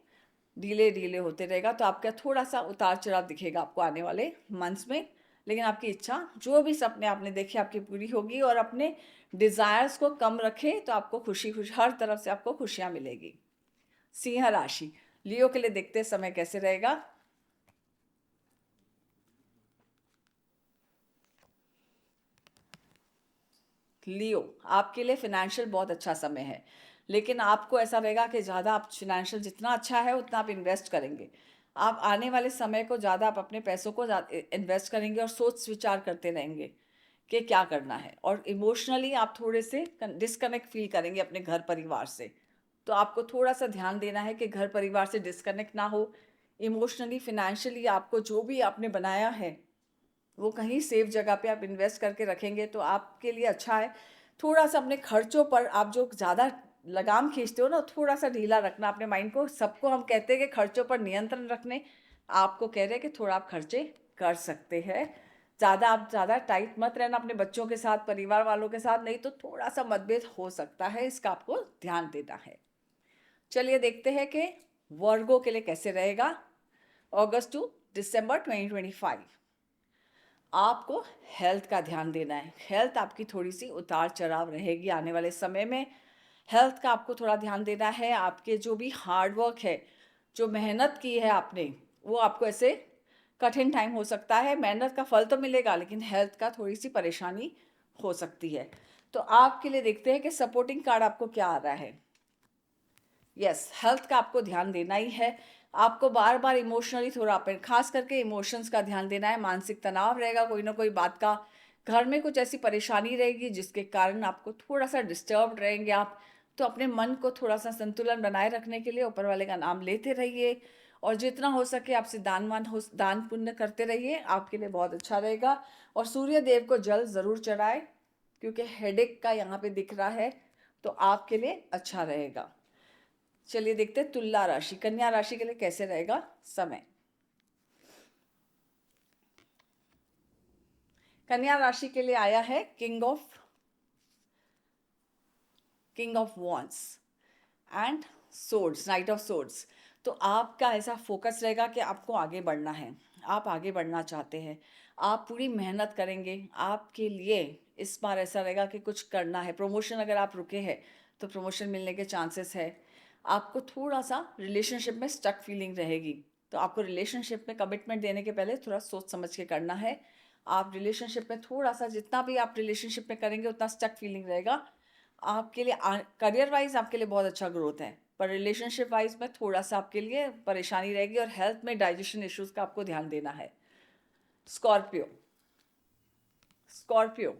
डीले डीले होते रहेगा। तो आपका थोड़ा सा उतार चढ़ाव दिखेगा आपको आने वाले मंथ्स में। लेकिन आपकी इच्छा, जो भी सपने आपने देखे, आपकी पूरी होगी। और अपने डिज़ायर्स को कम रखें तो आपको खुशी खुशी हर तरफ से आपको खुशियाँ मिलेगी। सिंह राशि, लियो के लिए देखते हैं समय कैसे रहेगा। लियो, आपके लिए फिनेंशियल बहुत अच्छा समय है, लेकिन आपको ऐसा रहेगा कि ज़्यादा आप फिनेंशियल जितना अच्छा है उतना आप इन्वेस्ट करेंगे। आप आने वाले समय को ज़्यादा आप अपने पैसों को इन्वेस्ट करेंगे, और सोच विचार करते रहेंगे कि क्या करना है। और इमोशनली आप थोड़े से डिस्कनेक्ट फील करेंगे अपने घर परिवार से। तो आपको थोड़ा सा ध्यान देना है कि घर परिवार से डिस्कनेक्ट ना हो। इमोशनली, फिनेंशियली आपको जो भी आपने बनाया है वो कहीं सेफ जगह पे आप इन्वेस्ट करके रखेंगे तो आपके लिए अच्छा है। थोड़ा सा अपने खर्चों पर आप जो ज़्यादा लगाम खींचते हो ना, थोड़ा सा ढीला रखना अपने माइंड को। सबको हम कहते हैं कि खर्चों पर नियंत्रण रखने, आपको कह रहे हैं कि थोड़ा आप खर्चे कर सकते हैं। आप ज़्यादा टाइट मत रहना अपने बच्चों के साथ, परिवार वालों के साथ, नहीं तो थोड़ा सा मतभेद हो सकता है, इसका आपको ध्यान देना है। चलिए देखते हैं कि वर्गों के लिए कैसे रहेगा अगस्त टू दिसंबर 2025। आपको हेल्थ का ध्यान देना है। हेल्थ आपकी थोड़ी सी उतार चढ़ाव रहेगी आने वाले समय में। हेल्थ का आपको थोड़ा ध्यान देना है। आपके जो भी हार्ड वर्क है, जो मेहनत की है आपने, वो आपको ऐसे कठिन टाइम हो सकता है। मेहनत का फल तो मिलेगा, लेकिन हेल्थ का थोड़ी सी परेशानी हो सकती है। तो आपके लिए देखते हैं कि सपोर्टिंग कार्ड आपको क्या आ रहा है। यस, हेल्थ का आपको ध्यान देना ही है। आपको बार बार इमोशनली थोड़ा अपन, खास करके इमोशंस का ध्यान देना है। मानसिक तनाव रहेगा कोई ना कोई बात का, घर में कुछ ऐसी परेशानी रहेगी जिसके कारण आपको थोड़ा सा डिस्टर्ब रहेंगे आप। तो अपने मन को थोड़ा सा संतुलन बनाए रखने के लिए ऊपर वाले का नाम लेते रहिए, और जितना हो सके आपसे दान पुण्य करते रहिए, आपके लिए बहुत अच्छा रहेगा। और सूर्य देव को जल ज़रूर चढ़ाए, क्योंकि हेडेक का यहाँ पे दिख रहा है, तो आपके लिए अच्छा रहेगा। चलिए देखते हैं तुला राशि, कन्या राशि के लिए कैसे रहेगा समय। कन्या राशि के लिए आया है king of wands and swords, night of swords. तो आपका ऐसा फोकस रहेगा कि आपको आगे बढ़ना है, आप आगे बढ़ना चाहते हैं, आप पूरी मेहनत करेंगे। आपके लिए इस बार ऐसा रहेगा कि कुछ करना है। प्रमोशन अगर आप रुके हैं तो प्रमोशन मिलने के चांसेस है। आपको थोड़ा सा रिलेशनशिप में स्टक फीलिंग रहेगी, तो आपको रिलेशनशिप में कमिटमेंट देने के पहले थोड़ा सोच समझ के करना है। आप रिलेशनशिप में थोड़ा सा, जितना भी आप रिलेशनशिप में करेंगे उतना स्टक फीलिंग रहेगा। आपके लिए करियर वाइज आपके लिए बहुत अच्छा ग्रोथ है, पर रिलेशनशिप वाइज में थोड़ा सा आपके लिए परेशानी रहेगी, और हेल्थ में डाइजेशन इश्यूज का आपको ध्यान देना है। स्कॉर्पियो, स्कॉर्पियो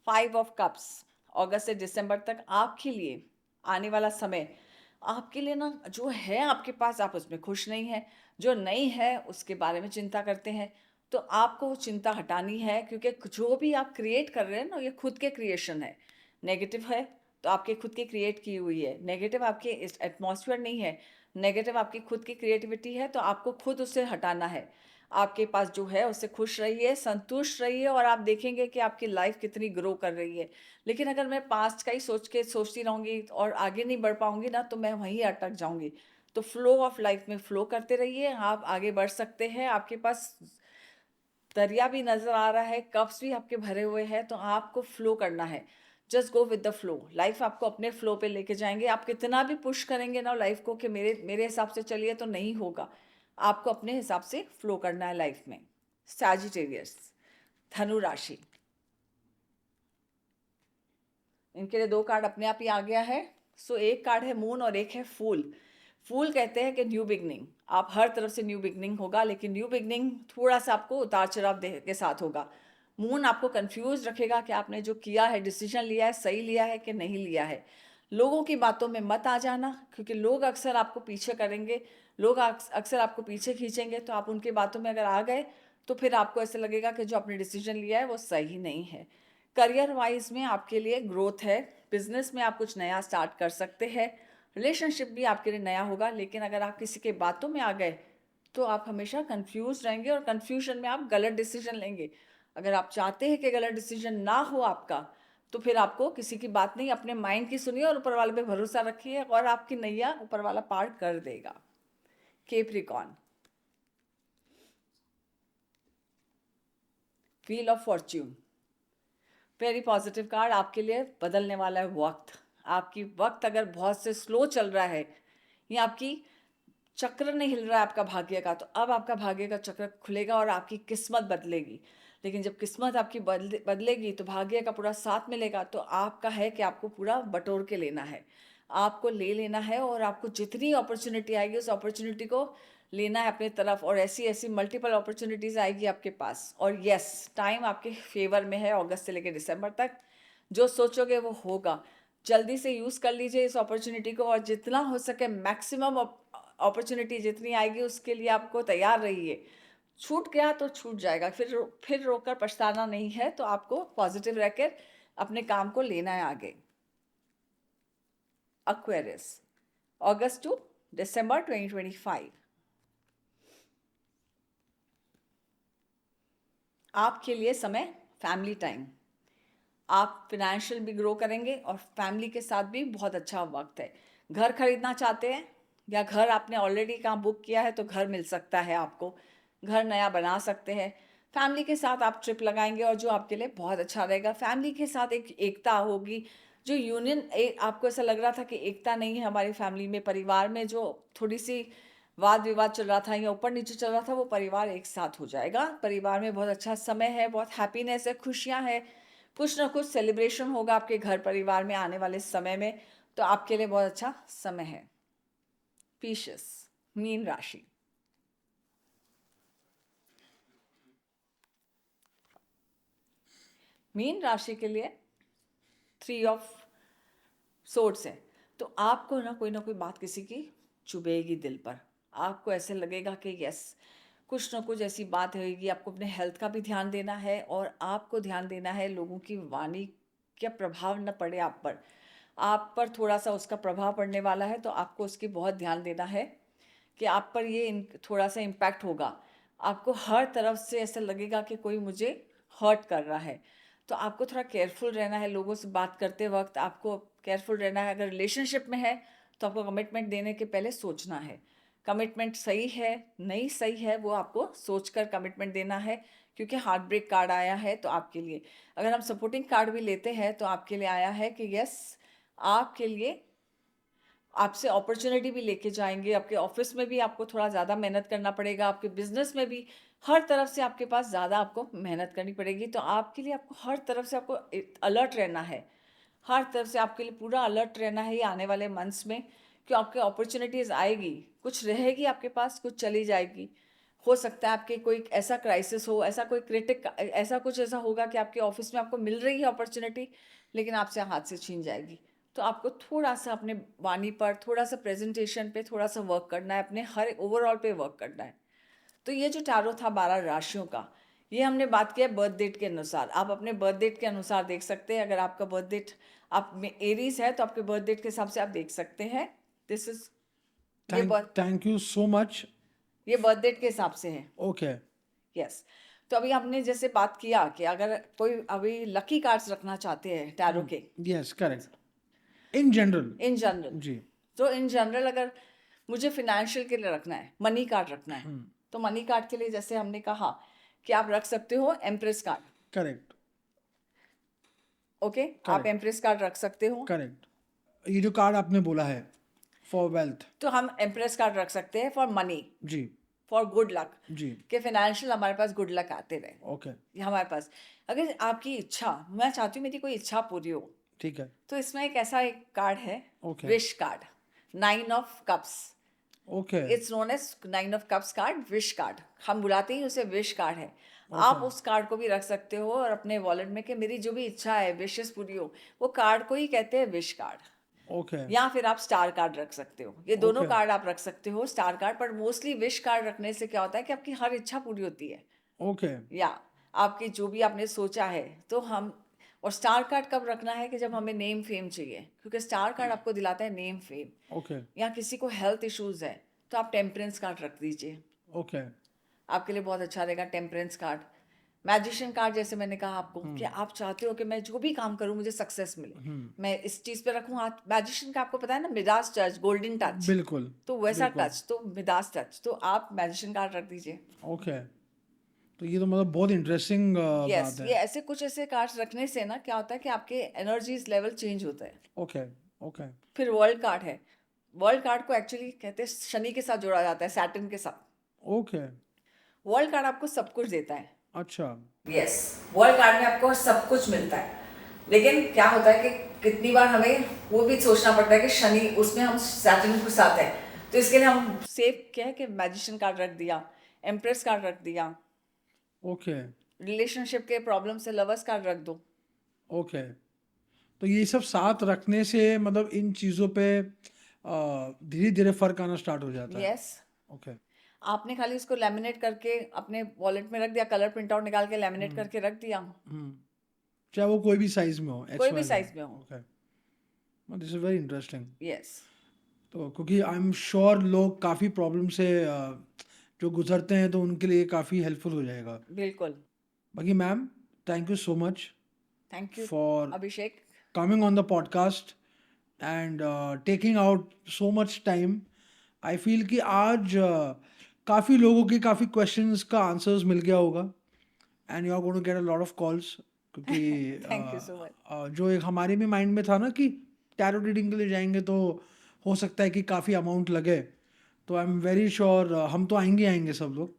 5 ऑफ कप्स, अगस्त से दिसंबर तक आपके लिए आने वाला समय, आपके लिए ना जो है आपके पास आप उसमें खुश नहीं है, जो नहीं है उसके बारे में चिंता करते हैं। तो आपको वो चिंता हटानी है, क्योंकि जो भी आप क्रिएट कर रहे हैं ना, ये खुद के क्रिएशन है। नेगेटिव है तो आपके खुद की क्रिएट की हुई है, नेगेटिव आपके एटमॉस्फेयर नहीं है, नेगेटिव आपकी खुद की क्रिएटिविटी है, तो आपको खुद उसे हटाना है। आपके पास जो है उससे खुश रहिए, संतुष्ट रहिए, और आप देखेंगे कि आपकी लाइफ कितनी ग्रो कर रही है। लेकिन अगर मैं पास्ट का ही सोचती रहूँगी और आगे नहीं बढ़ पाऊँगी ना, तो मैं वहीं अटक जाऊँगी। तो फ्लो ऑफ लाइफ में फ्लो करते रहिए, आप आगे बढ़ सकते हैं। आपके पास दरिया भी नज़र आ रहा है, कप्स भी आपके भरे हुए हैं, तो आपको फ्लो करना है। Just go with the flow, life आपको अपने फ्लो पे लेके जाएंगे। आप कितना भी पुश करेंगे ना लाइफ को कि मेरे मेरे हिसाब से चलिए, तो नहीं होगा। आपको अपने हिसाब से फ्लो करना है लाइफ में। सैजिटेरियस, धनु राशि, इनके लिए 2 कार्ड अपने आप ही आ गया है। सो एक कार्ड है मून और एक है फूल। फूल कहते हैं कि न्यू बिगनिंग, आप हर तरफ से न्यू बिगनिंग होगा, लेकिन न्यू बिगनिंग थोड़ा सा आपको उतार चढ़ाव के साथ होगा। मून आपको कंफ्यूज रखेगा कि आपने जो किया है, डिसीजन लिया है, सही लिया है कि नहीं लिया है। लोगों की बातों में मत आ जाना, क्योंकि लोग अक्सर आपको पीछे करेंगे, लोग अक्सर आपको पीछे खींचेंगे। तो आप उनकी बातों में अगर आ गए तो फिर आपको ऐसे लगेगा कि जो आपने डिसीजन लिया है वो सही नहीं है। करियर वाइज में आपके लिए ग्रोथ है, बिजनेस में आप कुछ नया स्टार्ट कर सकते हैं, रिलेशनशिप भी आपके लिए नया होगा। लेकिन अगर आप किसी के बातों में आ गए तो आप हमेशा कंफ्यूज रहेंगे, और कंफ्यूजन में आप गलत डिसीजन लेंगे। अगर आप चाहते हैं कि गलत डिसीजन ना हो आपका, तो फिर आपको किसी की बात नहीं, अपने माइंड की सुनिए और ऊपर वाले पे भरोसा रखिए, और आपकी नैया ऊपर वाला पार कर देगा। Capricorn, wheel of Fortune, very positive card. आपके लिए बदलने वाला है वक्त। आपकी वक्त अगर बहुत से स्लो चल रहा है, या आपकी चक्र नहीं हिल रहा है आपका भाग्य का, तो अब आपका भाग्य का चक्र खुलेगा और आपकी किस्मत बदलेगी। लेकिन जब किस्मत आपकी बदलेगी तो भाग्य का पूरा साथ मिलेगा। तो आपका है कि आपको पूरा बटोर के लेना है, आपको ले लेना है, और आपको जितनी अपॉर्चुनिटी आएगी उस अपॉर्चुनिटी को लेना है अपनी तरफ, और ऐसी ऐसी मल्टीपल अपॉर्चुनिटीज आएगी आपके पास। और यस, टाइम आपके फेवर में है अगस्त से लेकर दिसंबर तक। जो सोचोगे वो होगा। जल्दी से यूज़ कर लीजिए इस अपॉर्चुनिटी को, और जितना हो सके मैक्सिमम अपॉर्चुनिटी जितनी आएगी उसके लिए आपको तैयार रहिए। छूट गया तो छूट जाएगा, फिर रोकर पछताना नहीं है। तो आपको पॉजिटिव रहकर अपने काम को लेना है आगे। Aquarius, अगस्त टू दिसंबर 2025, आपके लिए समय फैमिली टाइम। आप फिनेंशियल भी ग्रो करेंगे, और फैमिली के साथ भी बहुत अच्छा वक्त है। घर खरीदना चाहते हैं, या घर आपने ऑलरेडी कहाँ बुक किया है तो घर मिल सकता है आपको, घर नया बना सकते हैं। फैमिली के साथ आप ट्रिप लगाएंगे, और जो आपके लिए बहुत अच्छा रहेगा। फैमिली के साथ एक एकता होगी, जो यूनियन, आपको ऐसा लग रहा था कि एकता नहीं है हमारी फैमिली में, परिवार में जो थोड़ी सी वाद विवाद चल रहा था या ऊपर नीचे चल रहा था, वो परिवार एक साथ हो जाएगा। परिवार में बहुत अच्छा समय है, बहुत हैप्पीनेस है, खुशियाँ हैं, कुछ ना कुछ सेलिब्रेशन होगा आपके घर परिवार में आने वाले समय में। तो आपके लिए बहुत अच्छा समय है। पीशियस, मीन राशि, मीन राशि के लिए 3 ऑफ सोर्ड्स है। तो आपको ना कोई बात किसी की चुभेगी दिल पर। आपको ऐसे लगेगा कि यस, कुछ ना कुछ ऐसी बात होगी। आपको अपने हेल्थ का भी ध्यान देना है, और आपको ध्यान देना है लोगों की वाणी का प्रभाव न पड़े आप पर थोड़ा सा उसका प्रभाव पड़ने वाला है। तो आपको उसकी बहुत ध्यान देना है कि आप पर ये थोड़ा सा इम्पैक्ट होगा। आपको हर तरफ से ऐसा लगेगा कि कोई मुझे हर्ट कर रहा है। तो आपको थोड़ा केयरफुल रहना है, लोगों से बात करते वक्त आपको केयरफुल रहना है। अगर रिलेशनशिप में है तो आपको कमिटमेंट देने के पहले सोचना है, कमिटमेंट सही है नहीं सही है, वो आपको सोचकर कमिटमेंट देना है। क्योंकि हार्ट ब्रेक कार्ड आया है तो आपके लिए, अगर हम सपोर्टिंग कार्ड भी लेते हैं तो आपके लिए आया है कि यस, आपके लिए आपसे अपॉर्चुनिटी भी लेके जाएंगे। आपके ऑफिस में भी आपको थोड़ा ज़्यादा मेहनत करना पड़ेगा, आपके बिजनेस में भी हर तरफ से आपके पास ज़्यादा आपको मेहनत करनी पड़ेगी, तो आपके लिए आपको हर तरफ से आपको अलर्ट रहना है, हर तरफ से आपके लिए पूरा अलर्ट रहना है ये आने वाले मंथ्स में, कि आपके अपॉर्चुनिटीज़ आएगी, कुछ रहेगी आपके पास, कुछ चली जाएगी। हो सकता है आपके कोई ऐसा क्राइसिस हो, ऐसा कोई ऐसा कुछ ऐसा होगा कि आपके ऑफिस में आपको मिल रही है अपॉर्चुनिटी, लेकिन आपसे हाथ से छीन जाएगी। तो आपको थोड़ा सा अपने वाणी पर, थोड़ा सा प्रेजेंटेशन पे थोड़ा सा वर्क करना है, अपने हर ओवरऑल पे वर्क करना है। तो ये जो टैरो था 12 राशियों का, ये हमने बात किया बर्थ डेट के अनुसार। आप अपने बर्थ डेट के अनुसार देख सकते हैं। अगर आपका बर्थ डेट आप में एरीज है तो आपके बर्थ डेट के हिसाब से आप देख सकते हैं। दिस इज ये थैंक यू सो मच। ये बर्थ डेट के हिसाब से है। ओके। यस। तो अभी हमने जैसे बात किया कि अगर कोई अभी लकी कार्ड्स रखना चाहते हैं टैरो के, yes correct, in general. In general, जी। तो इन जनरल अगर मुझे फिनेंशियल के लिए रखना है, मनी कार्ड रखना है, तो मनी कार्ड के लिए जैसे हमने कहा कि आप रख सकते हो एम्प्रेस कार्ड। करेक्ट। ओके, आप एम्प्रेस कार्ड रख सकते हो। करेक्ट। ये जो कार्ड आपने बोला है फॉर वेल्थ, तो हम एम्प्रेस कार्ड रख सकते हैं फॉर मनी, जी फॉर गुड लक, जी। कि फाइनेंशियल हमारे पास गुड लक आते रहे। ओके ये हमारे पास, अगर आपकी इच्छा, मैं चाहती हूँ मेरी कोई इच्छा पूरी हो, ठीक है। तो इसमें एक ऐसा एक कार्ड है, Okay. Wish card, 9 of cups. Okay it's known as 9 of cups card, wish card. हम बुलाते ही उसे विश कार्ड है। आप उस कार्ड को भी रख सकते हो और अपने वॉलेट में, कि मेरी जो भी इच्छा है, विशेस पूरी हो, वो कार्ड को ही कहते हैं विश कार्ड। ओके या फिर आप स्टार कार्ड रख सकते हो। ये दोनों Okay. कार्ड आप रख सकते हो, स्टार कार्ड। पर मोस्टली विश कार्ड रखने से क्या होता है कि आपकी हर इच्छा पूरी होती है, ओके या आपकी जो भी आपने सोचा है। तो हम, और स्टार कार्ड कब रखना है कि जब हमें नेम फेम चाहिए, क्योंकि स्टार कार्ड आपको दिलाता है नेम फेम। ओके या किसी को हेल्थ इश्यूज है तो आप टेम्परेंस कार्ड रख दीजिए, ओके आपके लिए बहुत अच्छा रहेगा टेम्परेंस कार्ड। मैजिशियन कार्ड, जैसे मैंने कहा आपको कि आप चाहते हो कि मैं जो भी काम करूं मुझे सक्सेस मिले, मैं इस चीज पे रखूं हाथ। मैजिशियन का आपको पता है ना, मिडास टच, गोल्डन टच, बिल्कुल। तो वैसा बिल्कुल। टच, तो मिडास टच, तो आप मैजिशियन कार्ड रख दीजिए। ओके, तो ये तो मतलब बहुत इंटरेस्टिंग यस, बात ये है। ऐसे कुछ ऐसे कार्ड्स रखने से ना क्या होता है कि आपके एनर्जीज लेवल चेंज होता है। ओके ओके फिर वर्ल्ड कार्ड है। वर्ल्ड कार्ड को एक्चुअली कहते हैं शनि के साथ जोड़ा जाता है, सैटर्न के साथ। ओके। वर्ल्ड कार्ड आपको सब कुछ देता है। अच्छा। यस, वर्ल्ड कार्ड में आपको सब कुछ मिलता है, लेकिन क्या होता है कि कितनी बार हमें वो भी सोचना पड़ता है कि शनि उसमें हम सैटर्न के साथ है। तो इसके लिए हम सेफ क्या है कि मैजिशियन कार्ड रख दिया, एम्प्रेस कार्ड रख दिया, ओके रिलेशनशिप के प्रॉब्लम से लवर्स कार्ड रख दो। ओके। तो ये सब साथ रखने से मतलब इन चीज़ों पे धीरे धीरे फर्क आना स्टार्ट हो जाता है। Yes, okay. आपने खाली उसको लेमिनेट करके अपने वॉलेट में रख दिया, कलर प्रिंट आउट निकाल के लेमिनेट करके रख दिया, चाहे वो कोई भी साइज में हो, कोई भी साइज में हो। Okay, this is very interesting. Yes, तो क्योंकि आई एम श्योर लोग काफ़ी प्रॉब्लम से जो गुजरते हैं, तो उनके लिए काफ़ी हेल्पफुल हो जाएगा। बिल्कुल। बाकी ma'am, thank you so much thank you for Abhishek. coming on the podcast and taking out so much time. I feel कि आज काफ़ी लोगों के काफ़ी questions का answers मिल गया होगा, and you are going to get a lot of calls, क्योंकि थैंक यू सो मच। जो एक हमारे भी माइंड में था ना कि टैरो रीडिंग के लिए जाएंगे तो हो सकता है कि काफ़ी अमाउंट लगे, तो आई एम वेरी श्योर हम तो आएंगे सब लोग,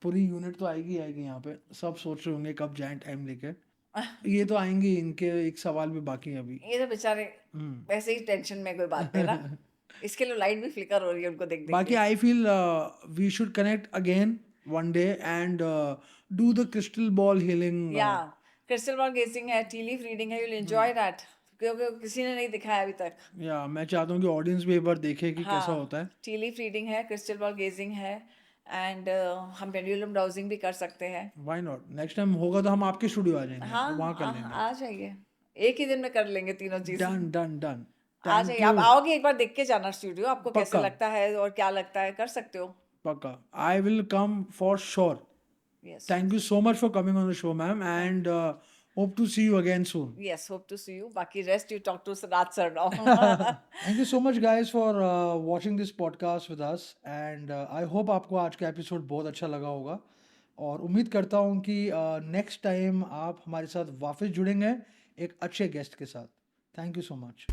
पूरी यूनिट तो आएगी यहाँ पे। सब सोच रहे होंगे कब जाएं टाइम लेके, ये तो आएंगे, इनके एक सवाल भी बाकी है अभी। ये तो बेचारे वैसे ही टेंशन में कोई बात है ना, इसके लिए लाइट भी फ्लिकर हो रही है उनको देख देख बाकी के। I feel we should connect again one day and do the crystal ball healing. या क्रिस्टल बॉल गेजिंग है, टी लीफ रीडिंग है, यू विल एंजॉय दैट, क्योंकि किसी ने नहीं दिखाया अभी तक। या मैं चाहता हूँ कि ऑडियंस भी एक बार देखे कि कैसा होता है। टी लीफ रीडिंग है, क्रिस्टल बॉल गेजिंग है, एंड हम पेंडुलम डाउजिंग भी कर सकते हैं। व्हाई नॉट, नेक्स्ट टाइम होगा तो हम आपके स्टूडियो आ जाएंगे, वहाँ कर लेंगे। आ जाइए, एक ही दिन में कर लेंगे तीनों चीज। Done done done. आ जाइए, आप आओगे एक बार देख के जाना स्टूडियो, आपको कैसे पक्का। लगता है और क्या लगता है, कर सकते हो। पक्का, I will come for sure. Yes, thank you so much for coming on the show ma'am, and hope to see you again soon. Yes, hope to see you. बाकी rest you talk to Raj sir now. Thank you so much guys for watching this podcast with us, and I hope आपको आज का episode बहुत अच्छा लगा होगा, और उम्मीद करता हूँ कि नेक्स्ट टाइम आप हमारे साथ वापस जुड़ेंगे एक अच्छे गेस्ट के साथ। Thank you so much.